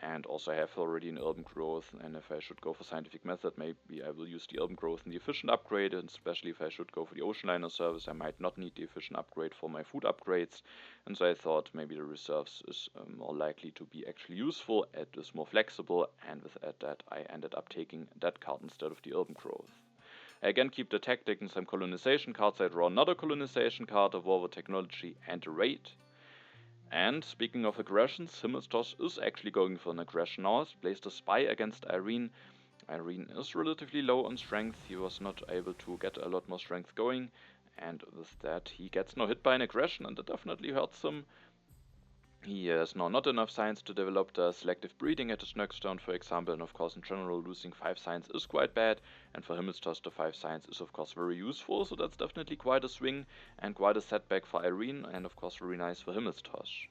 And also I have already an urban growth, and if I should go for scientific method, maybe I will use the urban growth and the efficient upgrade, and especially if I should go for the ocean liner service, I might not need the efficient upgrade for my food upgrades. And so I thought maybe the reserves is more likely to be actually useful, it is more flexible, and with that I ended up taking that card instead of the urban growth. I again keep the tactic and some colonization cards. I draw another colonization card, a war with technology and a raid. And speaking of aggressions, Himmelstosh is actually going for an aggression now. He placed a spy against Airren. Airren is relatively low on strength. He was not able to get a lot more strength going, and with that he gets now hit by an aggression, and that definitely hurts him. He has now not enough science to develop the selective breeding at his next turn, for example, and of course in general losing 5 science is quite bad, and for Himmelstosh the 5 science is of course very useful, so that's definitely quite a swing and quite a setback for Airren, and of course very nice for Himmelstosh.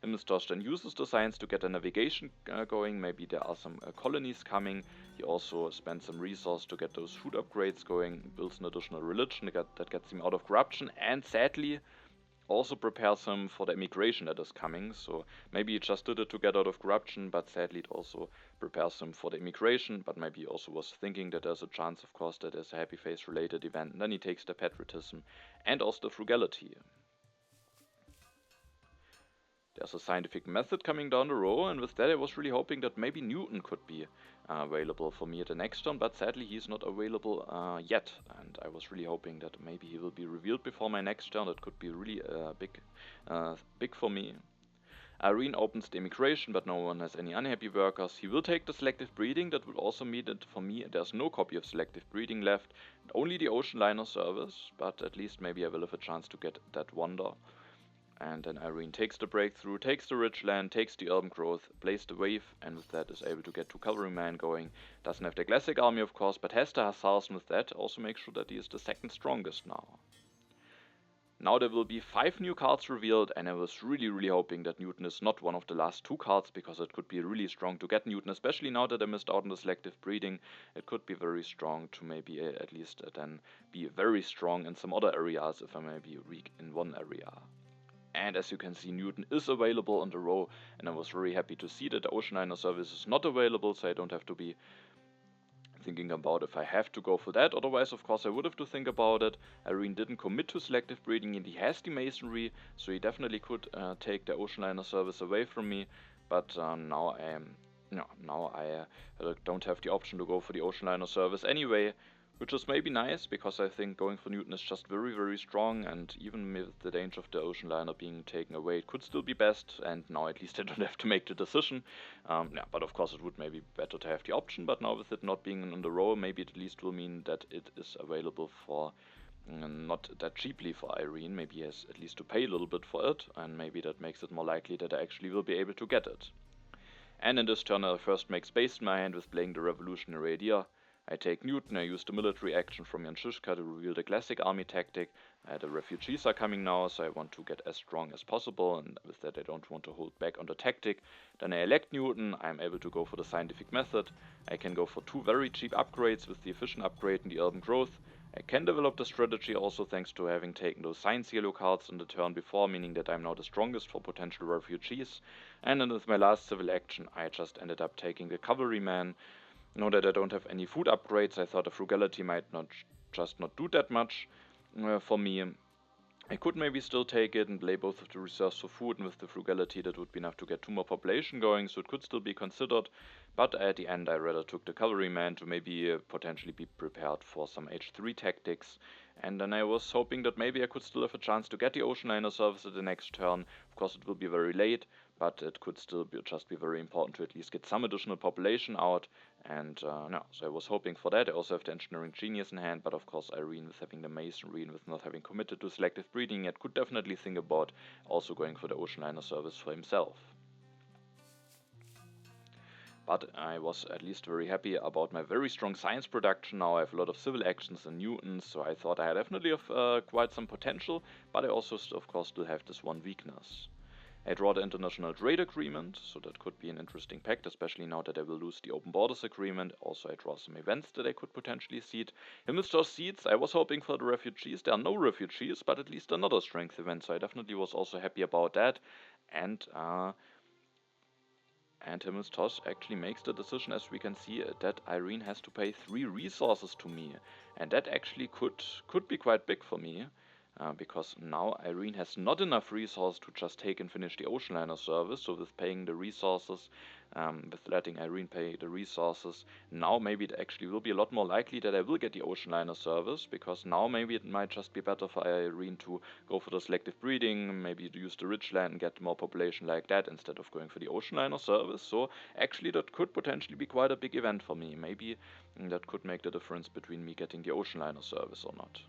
Himmelstosh then uses the science to get a navigation going, maybe there are some colonies coming. He also spends some resource to get those food upgrades going, builds an additional religion that gets him out of corruption, and sadly also prepares him for the immigration that is coming. So maybe he just did it to get out of corruption, but sadly it also prepares him for the immigration. But maybe he also was thinking that there's a chance, of course, that there's a happy face related event, and then he takes the patriotism and also the frugality. There's a scientific method coming down the row, and with that I was really hoping that maybe Newton could be available for me at the next turn, but sadly he's not available yet, and I was really hoping that maybe he will be revealed before my next turn. That could be really big for me. Airren opens the immigration, but no one has any unhappy workers. He will take the selective breeding. That would also mean that for me there's no copy of selective breeding left, only the ocean liner service, but at least maybe I will have a chance to get that wonder. And then Airren takes the breakthrough, takes the ridgeland, takes the urban growth, plays the wave, and with that is able to get 2 cavalrymen going. Doesn't have the classic army, of course, but has the hussars, and with that also makes sure that he is the second strongest now. Now there will be 5 new cards revealed, and I was really hoping that Newton is not one of the last 2 cards, because it could be really strong to get Newton, especially now that I missed out on the selective breeding. It could be very strong to maybe at least then be very strong in some other areas if I may be weak in one area. And as you can see, Newton is available on the row, and I was very happy to see that the Ocean Liner service is not available, so I don't have to be thinking about if I have to go for that. Otherwise, of course, I would have to think about it. Airren didn't commit to selective breeding, and he has the masonry, so he definitely could take the Ocean Liner service away from me. But now I don't have the option to go for the Ocean Liner service anyway, which is maybe nice, because I think going for Newton is just very strong, and even with the danger of the Ocean Liner being taken away, it could still be best, and now at least I don't have to make the decision. But of course it would maybe be better to have the option, but now with it not being on the row, maybe it at least will mean that it is available for not that cheaply for Airren. Maybe he has at least to pay a little bit for it, and maybe that makes it more likely that I actually will be able to get it. And in this turn I first make space in my hand with playing the revolutionary idea. I take Newton, I use the military action from Jančiška to reveal the classic army tactic. The refugees are coming now, so I want to get as strong as possible, and with that I don't want to hold back on the tactic. Then I elect Newton, I'm able to go for the scientific method. I can go for 2 very cheap upgrades with the efficient upgrade and the urban growth. I can develop the strategy also thanks to having taken those science yellow cards in the turn before, meaning that I'm now the strongest for potential refugees. And then with my last civil action I just ended up taking the cavalryman. Now that I don't have any food upgrades, I thought the frugality might not do that much for me. I could maybe still take it and play both of the reserves for food, and with the frugality that would be enough to get 2 more population going, so it could still be considered. But at the end I rather took the cavalryman to maybe potentially be prepared for some H3 tactics. And then I was hoping that maybe I could still have a chance to get the Ocean Liner service at the next turn. Of course it will be very late, but it could still just be very important to at least get some additional population out. And so I was hoping for that. I also have the Engineering Genius in hand, but of course Airren, with having the Masonry and with not having committed to selective breeding yet, could definitely think about also going for the Ocean Liner service for himself. But I was at least very happy about my very strong science production. Now I have a lot of civil actions and Newtons, so I thought I definitely have quite some potential, but I also of course still have this one weakness. I draw the International Trade Agreement, so that could be an interesting pact, especially now that I will lose the Open Borders Agreement. Also I draw some events that I could potentially seed. Himmelstosh seeds, I was hoping for the refugees. There are no refugees, but at least another strength event, so I definitely was also happy about that. And Himmelstosh actually makes the decision, as we can see, that Airren has to pay 3 resources to me. And that actually could be quite big for me. Because now Airren has not enough resources to just take and finish the Ocean Liner service, so with paying the resources, with letting Airren pay the resources, now maybe it actually will be a lot more likely that I will get the Ocean Liner service, because now maybe it might just be better for Airren to go for the selective breeding, maybe to use the ridgeland and get more population like that, instead of going for the Ocean Liner service. So actually that could potentially be quite a big event for me. Maybe that could make the difference between me getting the Ocean Liner service or not.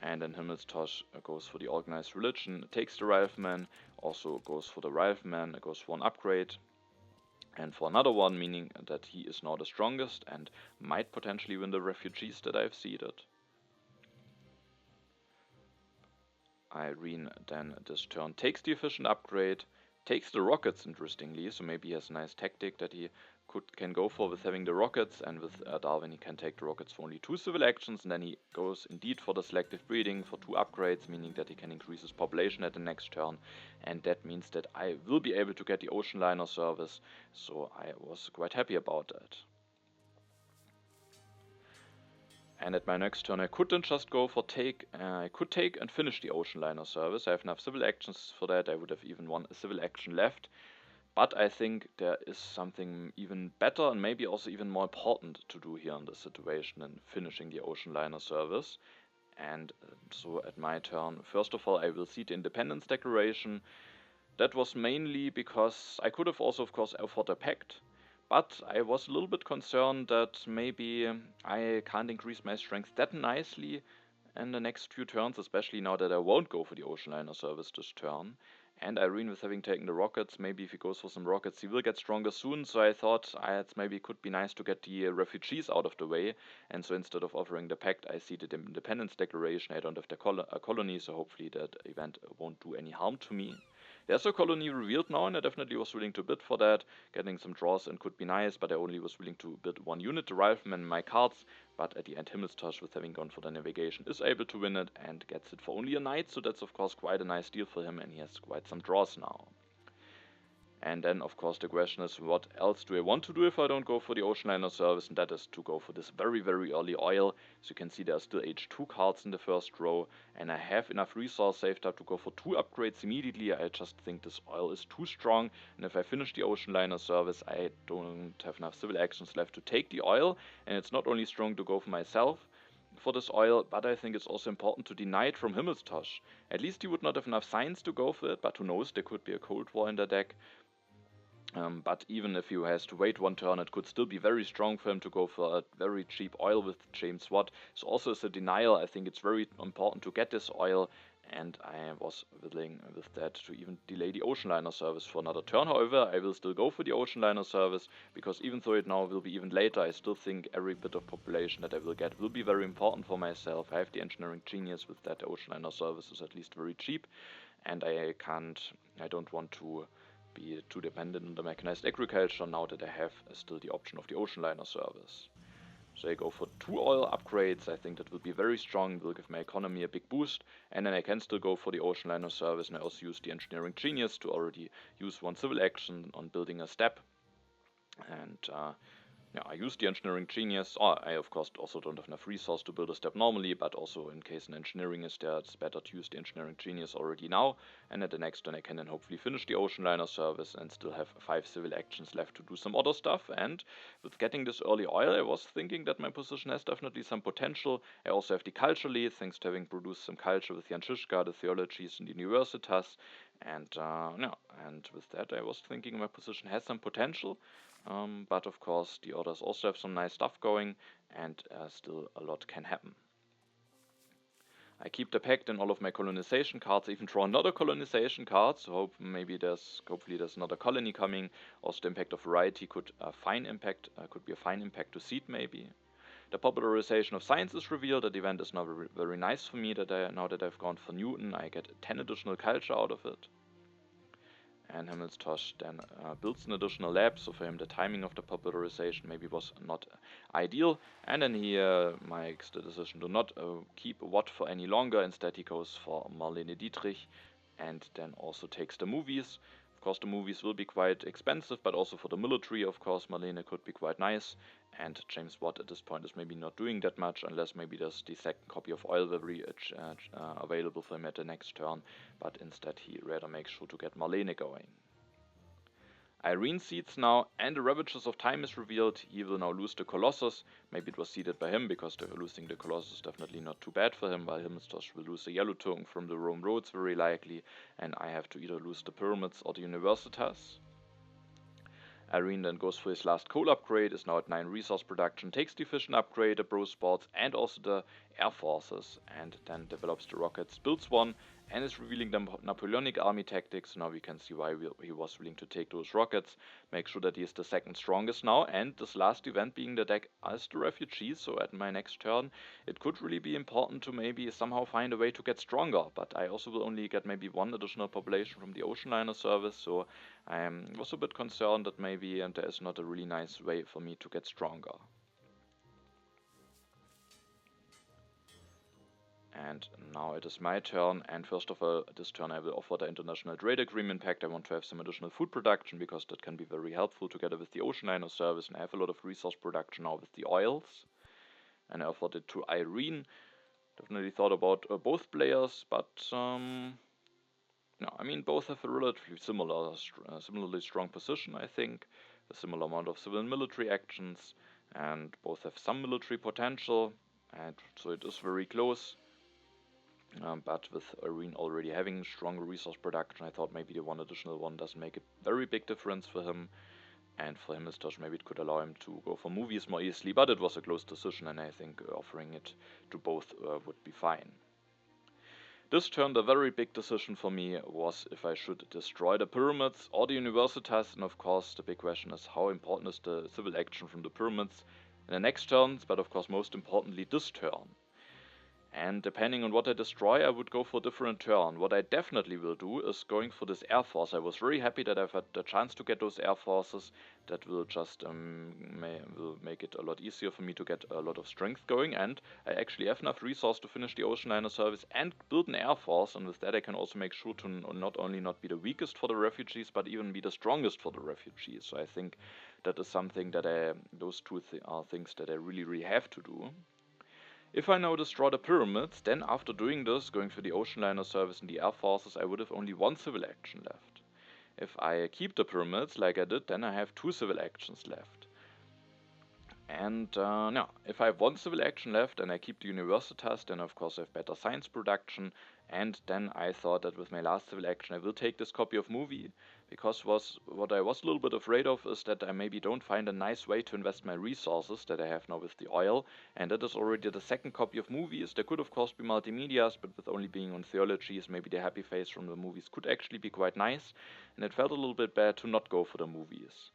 And then Himmelstosh goes for the Organized Religion, takes the Rifleman, also goes for the Rifleman, goes for an upgrade, and for another one, meaning that he is now the strongest and might potentially win the refugees that I've seeded. Airren then this turn takes the efficient upgrade, takes the rockets interestingly, so maybe he has a nice tactic that he can go for with having the rockets, and with Darwin he can take the rockets for only 2 civil actions, and then he goes indeed for the selective breeding for 2 upgrades, meaning that he can increase his population at the next turn, and that means that I will be able to get the Ocean Liner service, so I was quite happy about that. And at my next turn I could then just go for I could take and finish the Ocean Liner service. I have enough civil actions for that. I would have even 1 civil action left. But I think there is something even better and maybe also even more important to do here in this situation than finishing the Ocean Liner service. And so at my turn, first of all, I will see the Independence Declaration. That was mainly because I could have also, of course, offered a pact. But I was a little bit concerned that maybe I can't increase my strength that nicely in the next few turns, especially now that I won't go for the ocean liner service this turn. And Irene, with having taken the rockets, maybe if he goes for some rockets, he will get stronger soon. So I thought it maybe could be nice to get the refugees out of the way. And so instead of offering the pact, I see the independence declaration. I don't have a colony, so hopefully that event won't do any harm to me. There's a colony revealed now, and I definitely was willing to bid for that. Getting some draws in could be nice, but I only was willing to bid 1 unit to rifleman in my cards. But at the end, Himmelstosh, with having gone for the navigation, is able to win it and gets it for only a knight, so that's of course quite a nice deal for him, and he has quite some draws now. And then, of course, the question is, what else do I want to do if I don't go for the ocean liner service? And that is to go for this very, very early oil. So you can see there are still H2 cards in the first row, and I have enough resource saved up to go for 2 upgrades immediately. I just think this oil is too strong, and if I finish the ocean liner service, I don't have enough civil actions left to take the oil. And it's not only strong to go for myself for this oil, but I think it's also important to deny it from Himmelstosh. At least he would not have enough science to go for it, but who knows, there could be a Cold War in the deck. But even if he has to wait 1 turn, it could still be very strong for him to go for a very cheap oil with James Watt. So also as a denial, I think it's very important to get this oil, and I was willing with that to even delay the ocean liner service for another turn. However, I will still go for the ocean liner service, because even though it now will be even later, I still think every bit of population that I will get will be very important for myself. I have the engineering genius with that. The ocean liner service is at least very cheap, and I don't want to be too dependent on the mechanized agriculture now that I have still the option of the ocean liner service. So I go for 2 oil upgrades. I think that will be very strong, will give my economy a big boost, and then I can still go for the ocean liner service, and I also use the engineering genius to already use 1 civil action on building a step. And yeah, I use the engineering genius. I of course also don't have enough resource to build a step normally, but also in case an engineering is there, it's better to use the engineering genius already now. And at the next turn I can then hopefully finish the ocean liner service and still have 5 civil actions left to do some other stuff. And with getting this early oil, I was thinking that my position has definitely some potential. I also have the culture lead, thanks to having produced some culture with Jan Žižka, the theologies and the universitas. And yeah, and with that I was thinking my position has some potential. But of course the others also have some nice stuff going, and still a lot can happen. I keep the pact in all of my colonization cards, even draw another colonization card, so hopefully there's another colony coming. Also the impact of variety could be a fine impact to seed maybe. The popularization of science is revealed. That event is now very nice for me now that I've gone for Newton. I get 10 additional culture out of it. And Himmelstosh then builds an additional lab, so for him the timing of the popularization maybe was not ideal. And then he makes the decision to not keep Watt for any longer. Instead he goes for Marlene Dietrich, and then also takes the movies. Of course the movies will be quite expensive, but also for the military, of course, Marlene could be quite nice. And James Watt at this point is maybe not doing that much, unless maybe there's the second copy of Oil Livery available for him at the next turn, but instead he rather makes sure to get Marlene going. Irene seeds now, and the Ravages of Time is revealed. He will now lose the Colossus. Maybe it was seeded by him, because losing the Colossus is definitely not too bad for him, while Himmelstosh will lose the Yellow Tongue from the Rome Roads very likely, and I have to either lose the Pyramids or the Universitas. Irene then goes for his last coal upgrade, is now at 9 resource production, takes the fission upgrade, the bro sports, and also the air forces, and then develops the rockets, builds 1, and is revealing the Napoleonic army tactics. Now we can see why he was willing to take those rockets. Make sure that he is the second strongest now, and this last event being the deck as the refugees, so at my next turn it could really be important to maybe somehow find a way to get stronger, but I also will only get maybe 1 additional population from the ocean liner service, so I was a bit concerned that maybe there is not a really nice way for me to get stronger. And now it is my turn, and first of all, this turn I will offer the International Trade Agreement Pact. I want to have some additional food production, because that can be very helpful together with the ocean liner service, and I have a lot of resource production now with the oils. And I offered it to Irene. Definitely thought about both players, but no, I mean both have a relatively similarly strong position, I think. A similar amount of civil and military actions, and both have some military potential, and so it is very close. But with Irene already having strong resource production, I thought maybe the 1 additional one doesn't make a very big difference for him. and for Himmelstosh maybe it could allow him to go for movies more easily, but it was a close decision, and I think offering it to both would be fine. This turn, the very big decision for me was if I should destroy the pyramids or the universitas, and of course the big question is how important is the civil action from the pyramids in the next turns, but of course most importantly this turn. And depending on what I destroy, I would go for a different turn. What I definitely will do is going for this Air Force. I was very happy that I've had the chance to get those Air Forces. That will just will make it a lot easier for me to get a lot of strength going. And I actually have enough resource to finish the Ocean Liner service and build an Air Force. And with that I can also make sure to not only not be the weakest for the refugees, but even be the strongest for the refugees. So I think that is something that those two are things that I really have to do. If I now destroy the pyramids, then after doing this, going for the Ocean Liner service and the Air Forces, I would have only one civil action left. If I keep the pyramids like I did, then I have two civil actions left. And now, if I have one civil action left and I keep the universitas, then of course I have better science production. And then I thought that with my last civil action I will take this copy of movie, because what I was a little bit afraid of is that I maybe don't find a nice way to invest my resources that I have now with the oil, and that is already the second copy of movies. There could of course be multimedias, but with only being on theologies, maybe the happy face from the movies could actually be quite nice, and it felt a little bit bad to not go for the movies.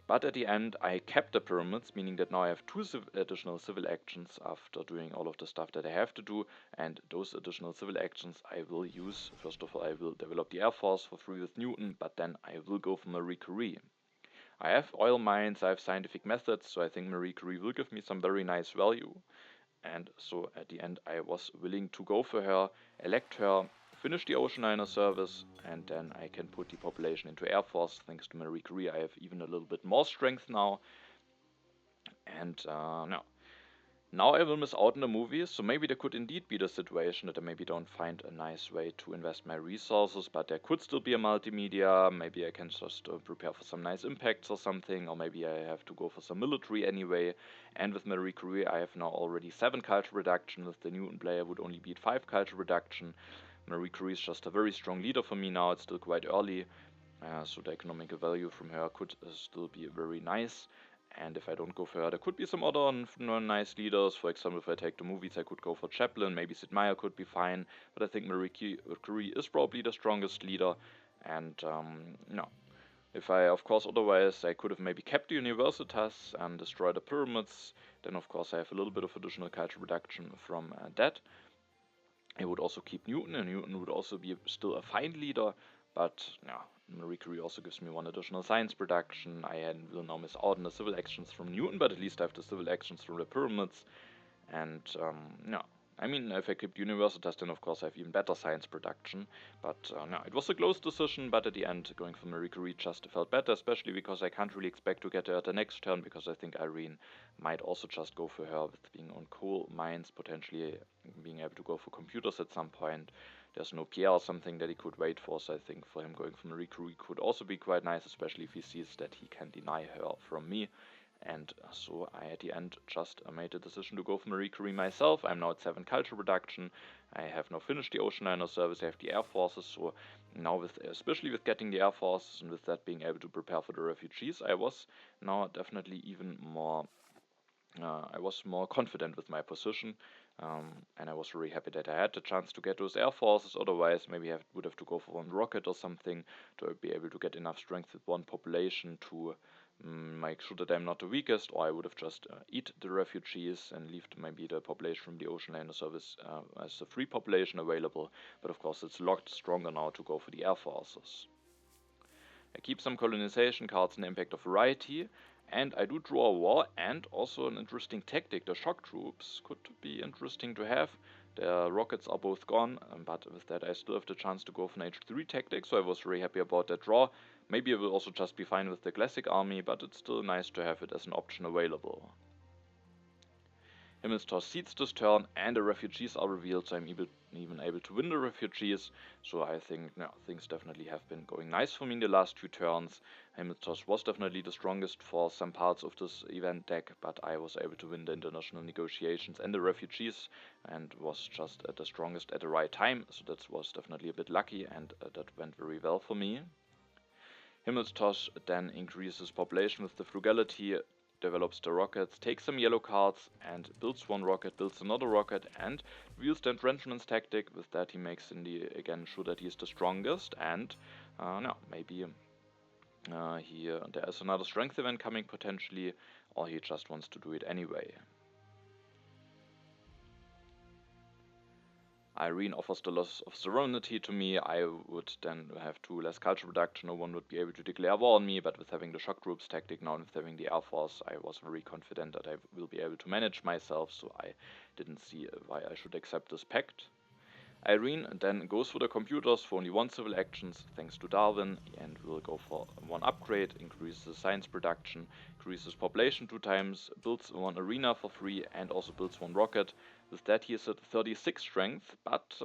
But at the end, I kept the pyramids, meaning that now I have two additional civil actions after doing all of the stuff that I have to do, and those additional civil actions I will use. First of all, I will develop the Air Force for free with Newton, but then I will go for Marie Curie. I have oil mines, I have scientific methods, so I think Marie Curie will give me some very nice value. And so at the end, I was willing to go for her, elect her, finish the Ocean Liner service, and then I can put the population into Air Force. Thanks to Marie Curie, I have even a little bit more strength now. And now I will miss out on the movies, so maybe there could indeed be the situation that I maybe don't find a nice way to invest my resources, but there could still be a multimedia. Maybe I can just prepare for some nice impacts or something, or maybe I have to go for some military anyway. And with Marie Curie, I have now already 7 culture reduction. With the Newton player, I would only beat 5 culture reduction. Marie Curie is just a very strong leader for me now. It's still quite early, so the economical value from her could still be very nice. And if I don't go for her, there could be some other nice leaders. For example, if I take the movies, I could go for Chaplin. Maybe Sid Meier could be fine. But I think Marie Curie is probably the strongest leader. And no. If I, of course, otherwise, I could have maybe kept the universitas and destroyed the pyramids. Then, of course, I have a little bit of additional culture reduction from that. I would also keep Newton, and Newton would also be still a fine leader. But yeah, Marie Curie also gives me one additional science production. I will now miss out on the civil actions from Newton, but at least I have the civil actions from the pyramids. And no, I mean, if I keep Universitas, then of course I have even better science production. But no, it was a close decision, but at the end, going for Marie Curie just felt better, especially because I can't really expect to get her at the next turn, because I think Irene might also just go for her with being on coal mines, potentially being able to go for computers at some point. There's no Pierre or something that he could wait for, so I think for him going for Marie Curie could also be quite nice, especially if he sees that he can deny her from me. And so I, at the end, just made the decision to go for Marie Curie myself. I'm now at 7 culture reduction. I have now finished the Ocean Liner service. I have the Air Forces. So now, especially with getting the Air Forces and with that being able to prepare for the refugees, I was now definitely even more. I was more confident with my position, and I was very happy that I had the chance to get those Air Forces. Otherwise, maybe I would have to go for one rocket or something to be able to get enough strength with one population to make sure that I'm not the weakest, or I would have just eat the refugees and leave maybe the population from the Ocean Liner service as a free population available. But of course, it's a lot stronger now to go for the Air Forces. I keep some colonization cards in the impact of variety, and I do draw a war, and also an interesting tactic. The shock troops could be interesting to have. The rockets are both gone, but with that I still have the chance to go for an H3 tactic, so I was very happy about that draw. Maybe I will also just be fine with the classic army, but it's still nice to have it as an option available. Himmelstosh seeds this turn, and the refugees are revealed, so I'm even able to win the refugees. So I think things definitely have been going nice for me in the last 2 turns. Himmelstosh was definitely the strongest for some parts of this event deck, but I was able to win the international negotiations and the refugees, and was just the strongest at the right time. So that was definitely a bit lucky, and that went very well for me. Himmelstosh then increases population with the frugality, develops the rockets, takes some yellow cards and builds one rocket, builds another rocket, and reveals the entrenchments tactic. With that he makes again sure that he's the strongest, and no, maybe there is another strength event coming potentially, or he just wants to do it anyway. Airren offers the loss of sovereignty to me. I would then have 2 less culture reduction. No one would be able to declare war on me, but with having the shock groups tactic now and with having the Air Force, I was very confident that I will be able to manage myself, so I didn't see why I should accept this pact. Airren then goes for the computers for only 1 civil actions, thanks to Darwin, and will go for 1 upgrade, increases science production, increases population 2 times, builds 1 arena for free, and also builds 1 rocket. With that he is at 36 strength, but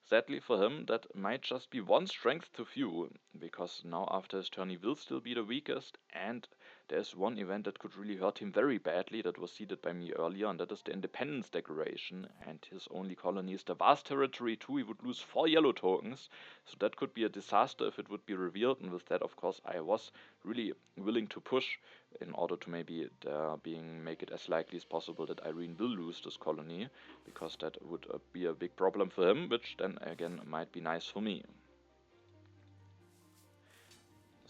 sadly for him that might just be 1 strength too few, because now after his turn he will still be the weakest, and there's 1 event that could really hurt him very badly that was seeded by me earlier, and that is the Independence Declaration, and his only colony is the vast territory too. He would lose 4 yellow tokens, so that could be a disaster if it would be revealed, and with that of course I was really willing to push in order to maybe make it as likely as possible that Airren will lose this colony, because that would be a big problem for him, which then again might be nice for me.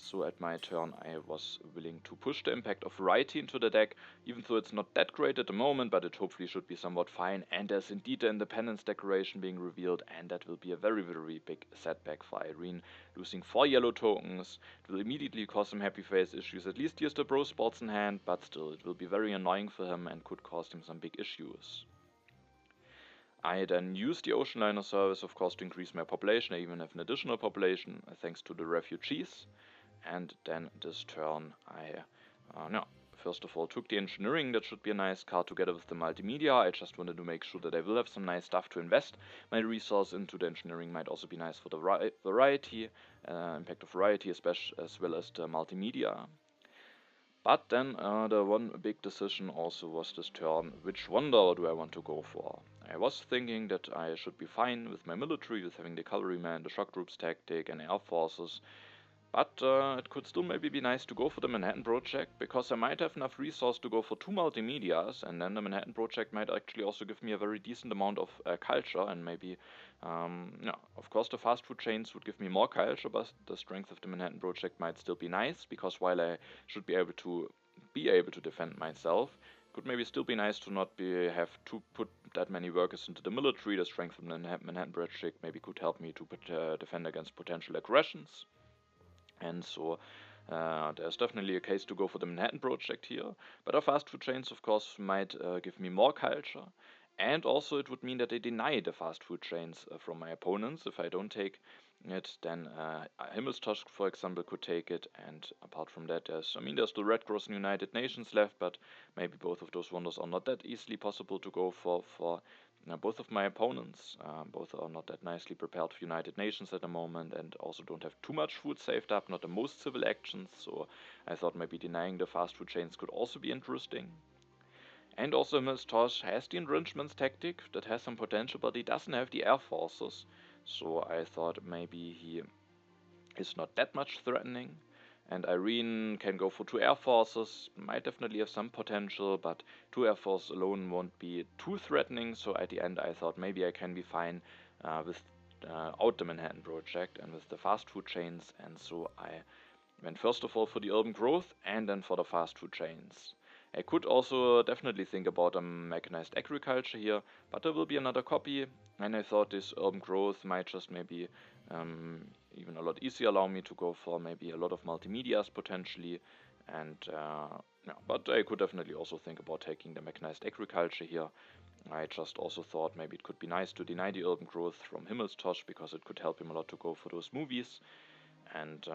So at my turn I was willing to push the impact of variety into the deck, even though it's not that great at the moment, but it hopefully should be somewhat fine, and there's indeed the Independence Declaration being revealed, and that will be a very very big setback for Airren. Losing 4 yellow tokens, it will immediately cause some happy face issues. At least he has the bro sports in hand, but still it will be very annoying for him and could cause him some big issues. I then use the Ocean Liner service of course to increase my population. I even have an additional population thanks to the refugees. And then this turn I, first of all took the engineering. That should be a nice card together with the multimedia. I just wanted to make sure that I will have some nice stuff to invest my resource into. The engineering might also be nice for the variety, impact of variety, especially as well as the multimedia. But then the 1 big decision also was this turn, which wonder do I want to go for? I was thinking that I should be fine with my military, with having the cavalryman, the shock groups tactic and air forces. But it could still maybe be nice to go for the Manhattan Project, because I might have enough resource to go for 2 multimedias, and then the Manhattan Project might actually also give me a very decent amount of culture, and maybe, of course the fast food chains would give me more culture, but the strength of the Manhattan Project might still be nice, because while I should be able to defend myself, it could maybe still be nice to not have to put that many workers into the military. The strength of the Manhattan Project maybe could help me to defend against potential aggressions. And so there's definitely a case to go for the Manhattan Project here, but our fast food chains of course might give me more culture, and also it would mean that they deny the fast food chains from my opponents. If I don't take it, then Himmelstosh for example could take it, and apart from that there's the Red Cross and United Nations left, but maybe both of those wonders are not that easily possible to go for both of my opponents. Both are not that nicely prepared for United Nations at the moment, and also don't have too much food saved up, not the most civil actions, so I thought maybe denying the fast food chains could also be interesting. And also Himmelstosh has the entrenchments tactic that has some potential, but he doesn't have the air forces, so I thought maybe he is not that much threatening. And Airren can go for 2 air forces, might definitely have some potential, but 2 air forces alone won't be too threatening, so at the end I thought maybe I can be fine without the Manhattan Project and with the fast food chains, and so I went first of all for the urban growth and then for the fast food chains. I could also definitely think about a mechanized agriculture here, but there will be another copy, and I thought this urban growth might just maybe even a lot easier allow me to go for maybe a lot of multimedias potentially, and but I could definitely also think about taking the mechanized agriculture here. I just also thought maybe it could be nice to deny the urban growth from Himmelstosh, because it could help him a lot to go for those movies, and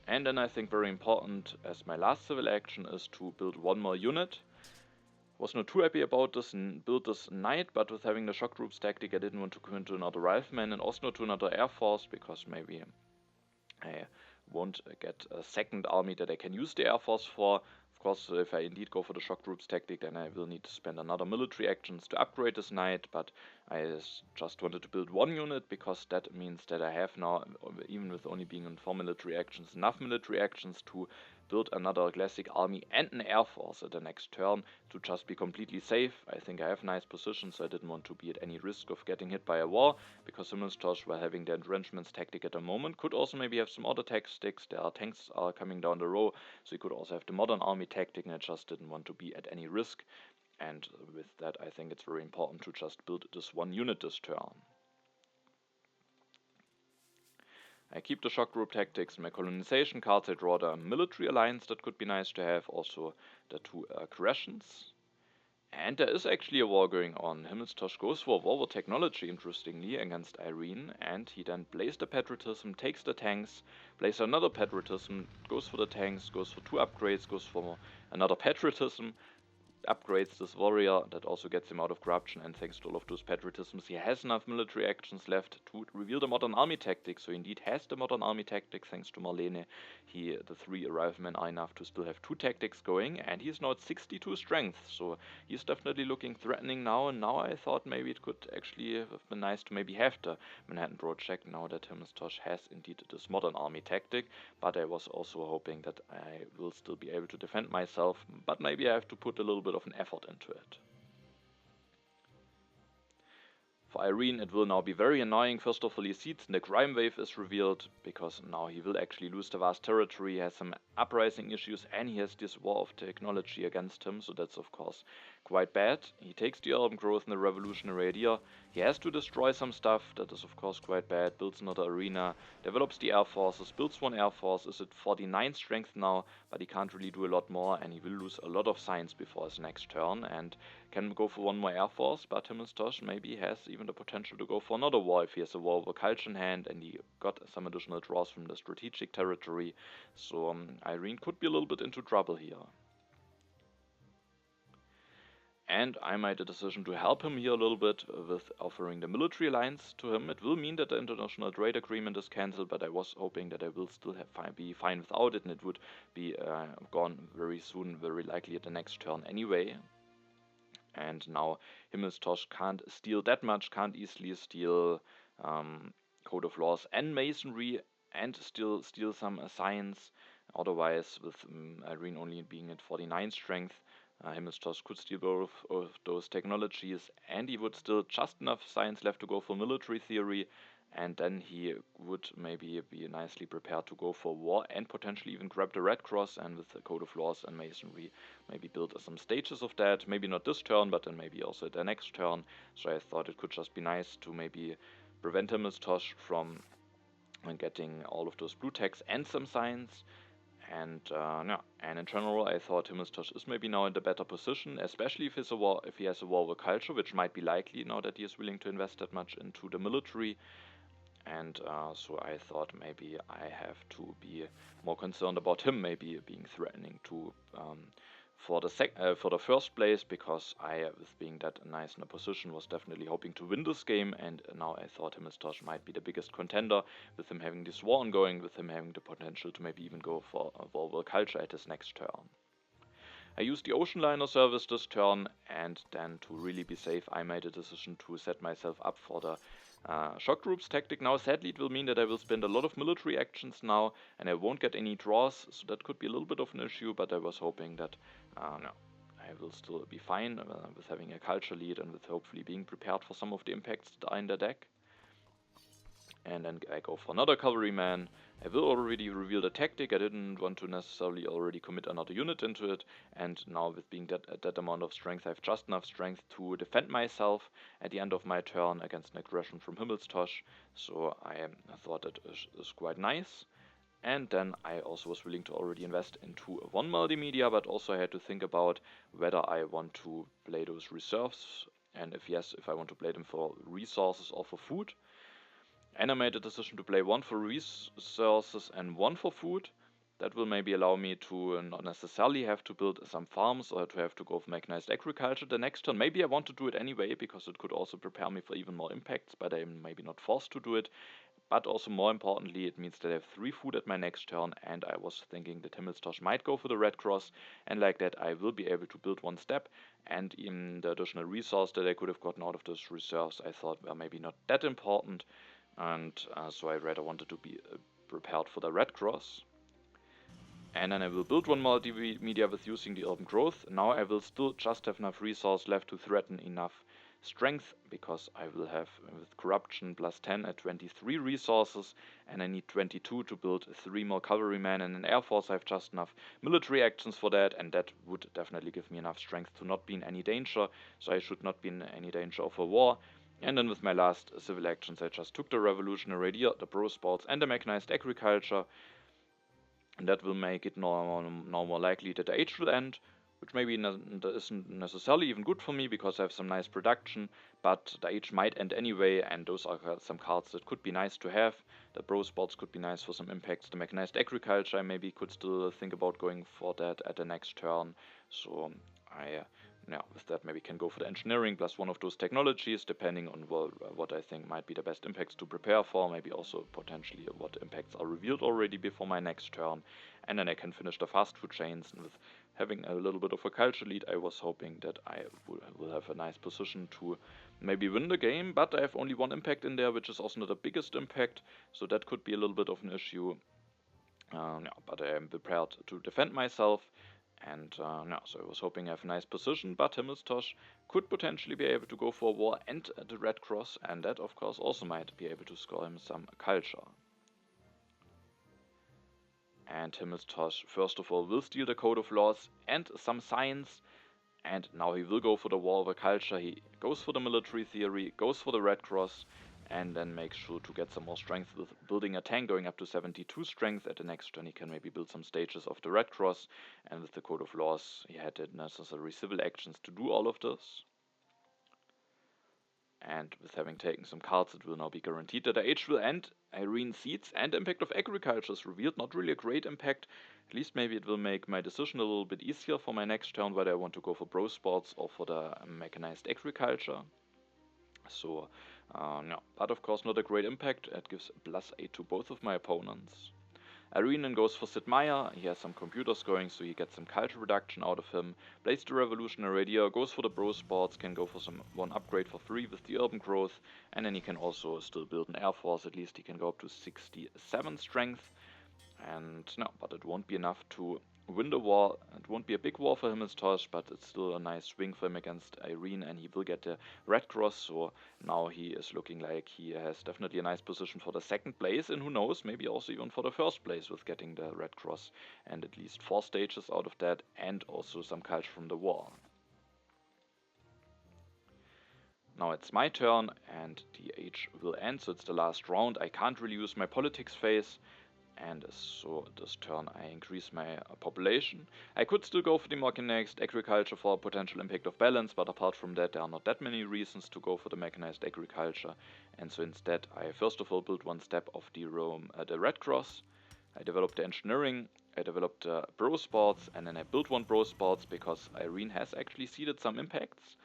And then I think very important as my last civil action is to build 1 more unit. Was not too happy about this and build this knight, but with having the shock groups tactic I didn't want to commit to another rifleman and also not to another air force, because maybe I won't get a second army that I can use the air force for. Of course, if I indeed go for the shock troops tactic, then I will need to spend another military actions to upgrade this knight, but I just wanted to build one unit, because that means that I have now, even with only being in 4 military actions, enough military actions to build another classic army and an air force at the next turn to just be completely safe. I think I have nice positions, so I didn't want to be at any risk of getting hit by a war, because Himmelstosh, while having the entrenchments tactic at the moment, could also maybe have some other tactics. There are tanks coming down the row, so he could also have the modern army tactic, and I just didn't want to be at any risk. And with that, I think it's very important to just build this one unit this turn. I keep the shock group tactics in my colonization cards. I draw the military alliance, that could be nice to have, also the 2 aggressions. And there is actually a war going on. Himmelstosh goes for war with technology, interestingly, against Airren, and he then plays the patriotism, takes the tanks, plays another patriotism, goes for the tanks, goes for 2 upgrades, goes for another patriotism, upgrades this warrior. That also gets him out of corruption, and thanks to all of those patriotisms, he has enough military actions left to reveal the modern army tactic. So indeed has the modern army tactic thanks to Marlene. The 3 arrival-men are enough to still have 2 tactics going, and he's now at 62 strength, so he's definitely looking threatening now. And now I thought maybe it could actually have been nice to maybe have the Manhattan project now that Himmelstosh has indeed this modern army tactic, but I was also hoping that I will still be able to defend myself, but maybe I have to put a little bit of an effort into it. For Airren, it will now be very annoying. First of all, he sees the crime wave is revealed, because now he will actually lose the vast territory, he has some uprising issues, and he has this war of technology against him, so that's of course quite bad. He takes the urban growth and the revolutionary idea. He has to destroy some stuff, that is of course quite bad. Builds another arena, develops the air forces, builds 1 air force, is at 49 strength now, but he can't really do a lot more, and he will lose a lot of science before his next turn, and can go for 1 more air force, but Himmelstosh maybe has even the potential to go for another war if he has a war over culture in hand, and he got some additional draws from the strategic territory, so Airren could be a little bit into trouble here. And I made a decision to help him here a little bit with offering the military alliance to him. It will mean that the international trade agreement is cancelled, but I was hoping that I will still be fine without it, and it would be gone very soon, very likely at the next turn anyway. And now Himmelstosh can't steal that much, can't easily steal Code of Laws and Masonry, and still steal some science. Otherwise, with Airren only being at 49 strength, Himmelstosh could steal both of those technologies, and he would still just enough science left to go for military theory, and then he would maybe be nicely prepared to go for war and potentially even grab the Red Cross, and with the Code of Laws and Masonry maybe build some stages of that, maybe not this turn, but then maybe also the next turn. So I thought it could just be nice to maybe prevent Himmelstosh from getting all of those blue techs and some science. And in general, I thought Himmelstosh is maybe now in the better position, especially if he has a war with culture, which might be likely now that he is willing to invest that much into the military. And so I thought maybe I have to be more concerned about him maybe being threatening to for the first place, because I, with being that nice in a position, was definitely hoping to win this game, and now I thought Himmelstosh might be the biggest contender, with him having this war ongoing, with him having the potential to maybe even go for a war with culture at his next turn. I used the ocean liner service this turn, and then to really be safe, I made a decision to set myself up for the shock troops tactic now. Sadly, it will mean that I will spend a lot of military actions now, and I won't get any draws, so that could be a little bit of an issue, but I was hoping that no, I will still be fine with having a culture lead, and with hopefully being prepared for some of the impacts that are in the deck. And then I go for another cavalryman. I will already reveal the tactic. I didn't want to necessarily already commit another unit into it, and now with being at that amount of strength, I have just enough strength to defend myself at the end of my turn against an aggression from Himmelstosh, so I thought that is quite nice. And then I also was willing to already invest into one multimedia, but also I had to think about whether I want to play those reserves, and if yes, if I want to play them for resources or for food. And I made a decision to play 1 for resources and 1 for food. That will maybe allow me to not necessarily have to build some farms or to have to go for mechanized agriculture the next turn. Maybe I want to do it anyway, because it could also prepare me for even more impacts, but I'm maybe not forced to do it. but also more importantly, it means that I have 3 food at my next turn, and I was thinking that Himmelstosh might go for the red cross, and like that I will be able to build 1 step, and in the additional resource that I could have gotten out of those reserves I thought were maybe not that important, and so I rather wanted to be prepared for the red cross. And then I will build 1 multimedia with using the urban growth. Now I will still just have enough resource left to threaten enough strength, because I will have with corruption plus 10 at 23 resources, and I need 22 to build 3 more cavalrymen, and in Air Force I have just enough military actions for that, and that would definitely give me enough strength to not be in any danger, so I should not be in any danger of a war. And then with my last civil actions I just took the revolutionary idea, the pro sports and the mechanized agriculture, and that will make it now more likely that the age will end, which maybe isn't necessarily even good for me because I have some nice production, but the age might end anyway, and those are some cards that could be nice to have. The pro sports could be nice for some impacts. The mechanized agriculture I maybe could still think about going for that at the next turn, so I with that maybe can go for the engineering plus 1 of those technologies, depending on what I think might be the best impacts to prepare for, maybe also potentially what impacts are revealed already before my next turn, and then I can finish the fast food chains. And with having a little bit of a culture lead, I was hoping that I will have a nice position to maybe win the game, but I have only 1 impact in there, which is also not the biggest impact, so that could be a little bit of an issue. But I am prepared to defend myself. And so I was hoping I have a nice position, but Himmelstosh could potentially be able to go for a war and the red cross, and that of course also might be able to score him some culture. And Himmelstosh first of all will steal the code of laws and some science, and now he will go for the war over culture. He goes for the military theory, goes for the red cross, and then makes sure to get some more strength with building a tank going up to 72 strength. At the next turn he can maybe build some stages of the red cross, and with the code of laws he had the necessary civil actions to do all of this. And with having taken some cards, it will now be guaranteed that the age will end. Airren seeds and impact of agriculture is revealed. Not really a great impact. At least maybe it will make my decision a little bit easier for my next turn, whether I want to go for pro sports or for the mechanized agriculture. So, but of course not a great impact. It gives +8 to both of my opponents. Airren goes for Sid Meier. He has some computers going, so he gets some culture reduction out of him. Plays the revolutionary idea, goes for the pro sports, can go for some 1 upgrade for 3 with the urban growth, and then he can also still build an air force. At least he can go up to 67 strength. And but it won't be enough to win the war. It won't be a big war for Himmelstosh, but it's still a nice swing for him against Airren, and he will get the red cross, so now he is looking like he has definitely a nice position for the 2nd place, and who knows, maybe also even for the 1st place with getting the red cross, and at least 4 stages out of that, and also some culture from the war. Now it's my turn, and the age will end, so it's the last round. I can't really use my politics phase, and so this turn I increase my population. I could still go for the mechanized agriculture for a potential impact of balance, but apart from that there are not that many reasons to go for the mechanized agriculture, and so instead I first of all build 1 step of the red cross. I developed the engineering, I developed pro sports, and then I built 1 pro sports because Airren has actually seeded some impacts,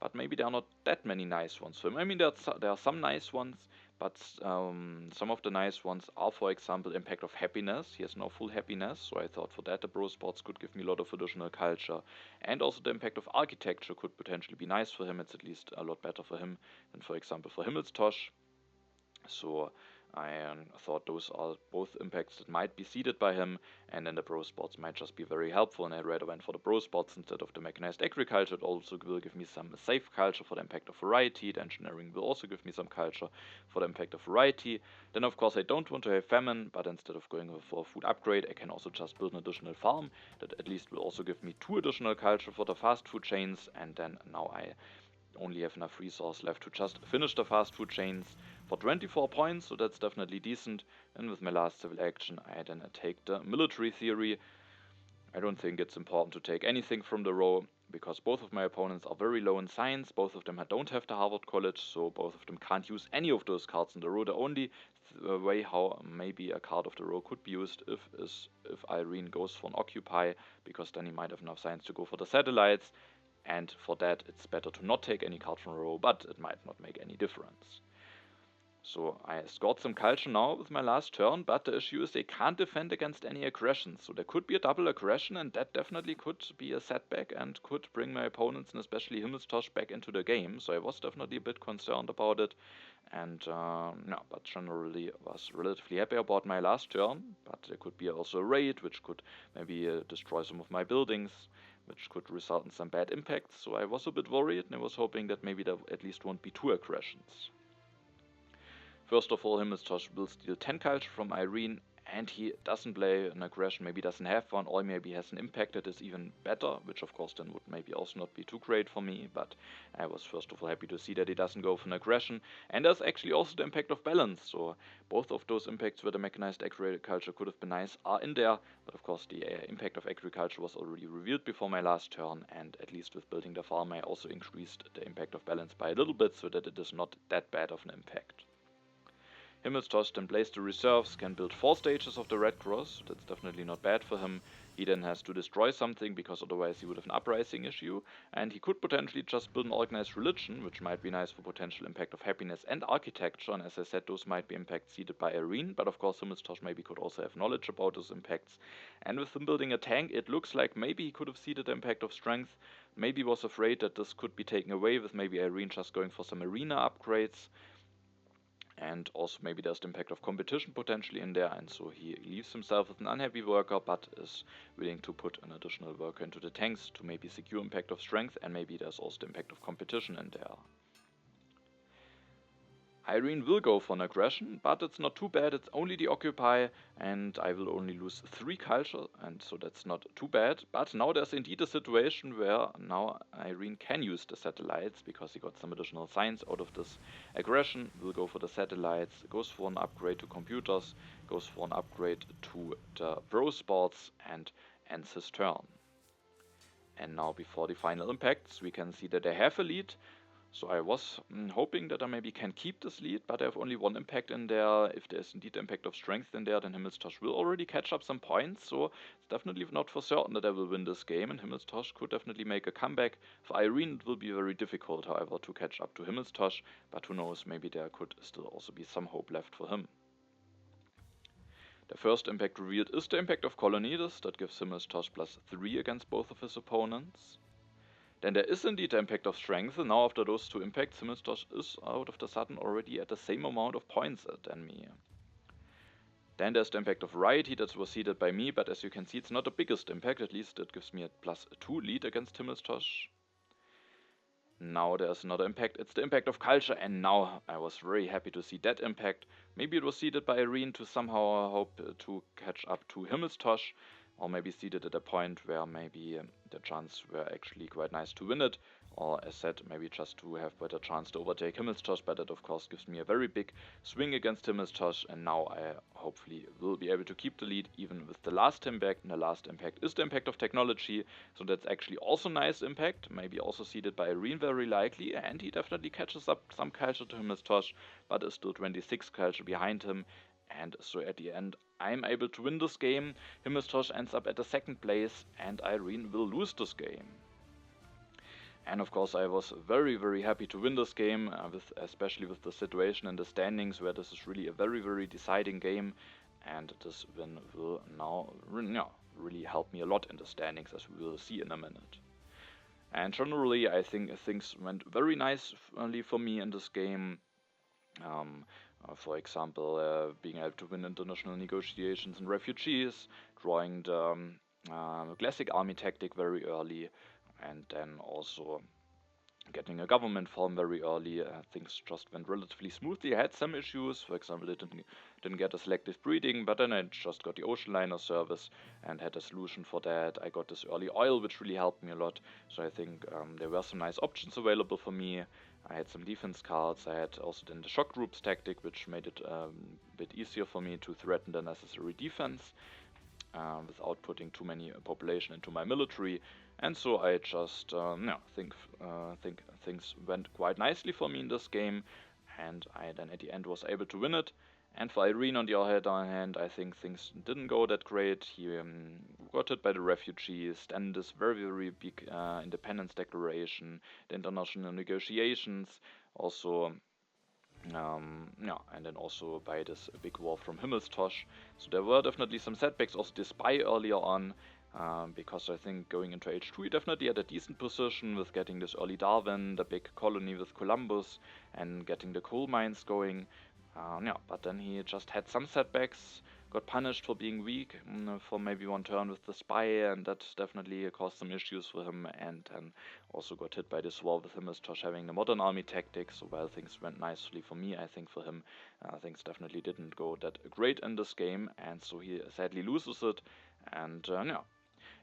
but maybe there are not that many nice ones for him. I mean, there are some nice ones, but some of the nice ones are, for example, impact of happiness. He has no full happiness, so I thought for that the pro sports could give me a lot of additional culture. And also the impact of architecture could potentially be nice for him. It's at least a lot better for him than, for example, for Himmelstosh. So I thought those are both impacts that might be seeded by him, and then the pro sports might just be very helpful, and I rather went for the pro sports instead of the mechanized agriculture. It also will give me some safe culture for the impact of variety. The engineering will also give me some culture for the impact of variety. Then of course I don't want to have famine, but instead of going for a food upgrade I can also just build an additional farm that at least will also give me 2 additional culture for the fast food chains, and then now I only have enough resource left to just finish the fast food chains for 24 points, so that's definitely decent. And with my last civil action I then take the military theory. I don't think it's important to take anything from the row, because both of my opponents are very low in science, both of them don't have the Harvard College, so both of them can't use any of those cards in the row. The only way how maybe a card of the row could be used is if Airren goes for an Occupy, because then he might have enough science to go for the satellites, and for that it's better to not take any card from the row, but it might not make any difference. So I scored some culture now with my last turn, but the issue is they can't defend against any aggression. So there could be a double aggression, and that definitely could be a setback and could bring my opponents, and especially Himmelstosh, back into the game. So I was definitely a bit concerned about it. And no, but generally was relatively happy about my last turn. But there could be also a raid, which could maybe destroy some of my buildings, which could result in some bad impacts. So I was a bit worried, and I was hoping that maybe there at least won't be 2 aggressions. First of all, Himmelstosh will steal 10 culture from Airren, and he doesn't play an aggression, maybe doesn't have one, or maybe has an impact that is even better, which of course then would maybe also not be too great for me, but I was first of all happy to see that he doesn't go for an aggression, and there's actually also the impact of balance, so both of those impacts where the mechanized agriculture could have been nice are in there, but of course the impact of agriculture was already revealed before my last turn, and at least with building the farm I also increased the impact of balance by a little bit, so that it is not that bad of an impact. Himmelstosh then plays the reserves, can build 4 stages of the Red Cross, that's definitely not bad for him. He then has to destroy something, because otherwise he would have an uprising issue, and he could potentially just build an organized religion, which might be nice for potential impact of happiness and architecture, and as I said, those might be impacts seeded by Airren, but of course Himmelstosh maybe could also have knowledge about those impacts. And with him building a tank, it looks like maybe he could have seeded the impact of strength, maybe was afraid that this could be taken away with maybe Airren just going for some arena upgrades. And also maybe there's the impact of competition potentially in there, and so he leaves himself as an unhappy worker, but is willing to put an additional worker into the tanks to maybe secure impact of strength, and maybe there's also the impact of competition in there. Airren will go for an aggression, but it's not too bad, it's only the occupy, and I will only lose 3 culture, and so that's not too bad. But now there's indeed a situation where now Airren can use the satellites, because he got some additional science out of this aggression, will go for the satellites, goes for an upgrade to computers, goes for an upgrade to the pro sports, and ends his turn. And now before the final impacts, we can see that they have a lead. So I was hoping that I maybe can keep this lead, but I have only 1 impact in there. If there's indeed the impact of strength in there, then Himmelstosh will already catch up some points, so it's definitely not for certain that I will win this game, and Himmelstosh could definitely make a comeback. For Airren it will be very difficult, however, to catch up to Himmelstosh, but who knows, maybe there could still also be some hope left for him. The first impact revealed is the impact of Colonides, that gives Himmelstosh +3 against both of his opponents. Then there is indeed the impact of strength, and now after those 2 impacts, Himmelstosh is out of the sudden already at the same amount of points than me. Then there's the impact of variety that was seeded by me, but as you can see it's not the biggest impact, at least it gives me a +2 lead against Himmelstosh. Now there's another impact, it's the impact of culture, and now I was very happy to see that impact. Maybe it was seeded by Airren to somehow hope to catch up to Himmelstosh, or maybe seeded at a point where maybe the chances were actually quite nice to win it, or as said, maybe just to have better chance to overtake Himmelstosh, but that of course gives me a very big swing against Himmelstosh, and now I hopefully will be able to keep the lead even with the last impact, and the last impact is the impact of technology, so that's actually also nice impact, maybe also seeded by Airren very likely, and he definitely catches up some culture to Himmelstosh, but is still 26 culture behind him. And so at the end, I'm able to win this game. Himmelstosh ends up at the 2nd place, and Airren will lose this game. And of course, I was very, very happy to win this game, especially with the situation and the standings, where this is really a very, very deciding game. And this win will now really help me a lot in the standings, as we will see in a minute. And generally, I think things went very nicely for me in this game. For example, being able to win international negotiations and refugees, drawing the classic army tactic very early, and then also getting a government form very early. Things just went relatively smoothly. I had some issues, for example, I didn't get a selective breeding, but then I just got the ocean liner service and had a solution for that. I got this early oil, which really helped me a lot, so I think there were some nice options available for me. I had some defense cards, I had also then the shock groups tactic, which made it a bit easier for me to threaten the necessary defense without putting too many population into my military. And so I just think things went quite nicely for me in this game, and I then at the end was able to win it. And for Airren on the other hand, I think things didn't go that great. He got hit by the refugees, then this very, very big independence declaration, the international negotiations, also Yeah, and then also by this big wall from Himmelstosh. So there were definitely some setbacks, also this spy earlier on, because I think going into H2 he definitely had a decent position with getting this early Darwin, the big colony with Columbus, and getting the coal mines going. Yeah, but then he just had some setbacks, got punished for being weak for maybe one turn with the spy, and that definitely caused some issues for him, and also got hit by this wall with Himmelstosh having the modern army tactics. So while things went nicely for me, I think for him things definitely didn't go that great in this game, and so he sadly loses it. And yeah.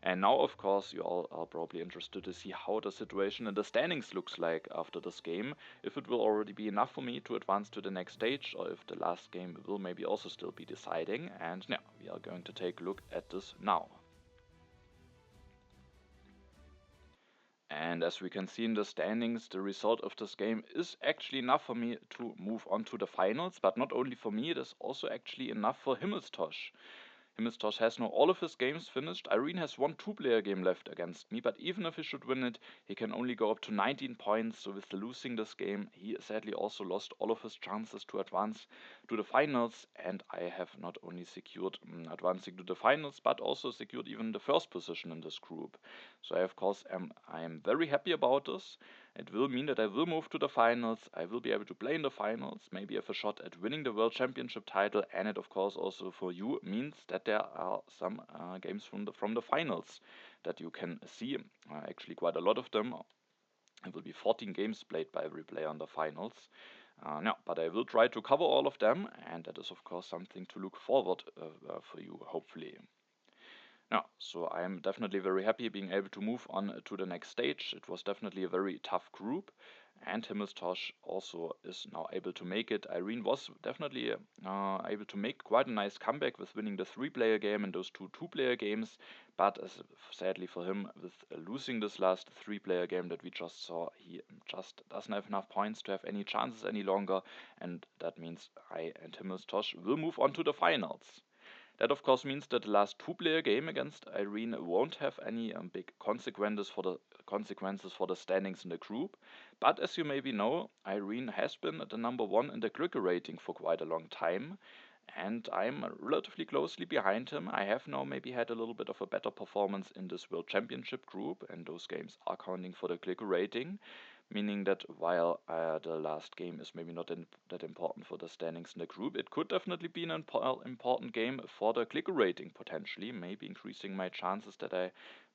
And now, of course, you all are probably interested to see how the situation in the standings looks like after this game, if it will already be enough for me to advance to the next stage, or if the last game will maybe also still be deciding. And yeah, we are going to take a look at this now. And as we can see in the standings, the result of this game is actually enough for me to move on to the finals, but not only for me, it is also actually enough for Himmelstosh. Himmelstosh has now all of his games finished. Airren has one two-player game left against me, but even if he should win it, he can only go up to 19 points. So with losing this game, he sadly also lost all of his chances to advance to the finals. And I have not only secured advancing to the finals, but also secured even the first position in this group. So I, of course, I am very happy about this. It will mean that I will move to the finals. I will be able to play in the finals, maybe have a shot at winning the World Championship title, and it, of course, also for you means that there are some games from the finals that you can see. Actually, quite a lot of them. It will be 14 games played by every player in the finals. No, but I will try to cover all of them, and that is, of course, something to look forward for you, hopefully. Yeah, so I'm definitely very happy being able to move on to the next stage. It was definitely a very tough group, and Himmelstosh also is now able to make it. Airren was definitely able to make quite a nice comeback with winning the three-player game and those two-player games, but sadly for him, with losing this last three-player game that we just saw, he just doesn't have enough points to have any chances any longer, and that means I and Himmelstosh will move on to the finals. That of course means that the last two-player game against Airren won't have any big consequences for the standings in the group. But as you maybe know, Airren has been the number one in the clicker rating for quite a long time, and I'm relatively closely behind him. I have now maybe had a little bit of a better performance in this World Championship group, and those games are counting for the clicker rating, meaning that while the last game is maybe not that important for the standings in the group, it could definitely be an important game for the clicker rating potentially, maybe increasing my chances that I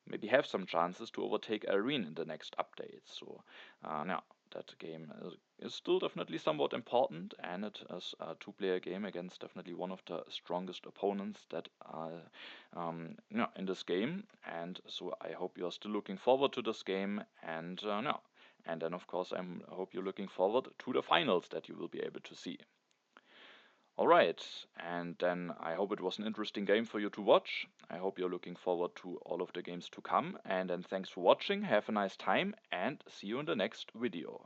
maybe have some chances to overtake Airren in the next update. So, yeah, that game is still definitely somewhat important, and it is a two-player game against definitely one of the strongest opponents that are yeah, in this game. And so I hope you're still looking forward to this game, and yeah. And then, of course, I hope you're looking forward to the finals that you will be able to see. Alright, and then I hope it was an interesting game for you to watch. I hope you're looking forward to all of the games to come. And then thanks for watching, have a nice time, and see you in the next video.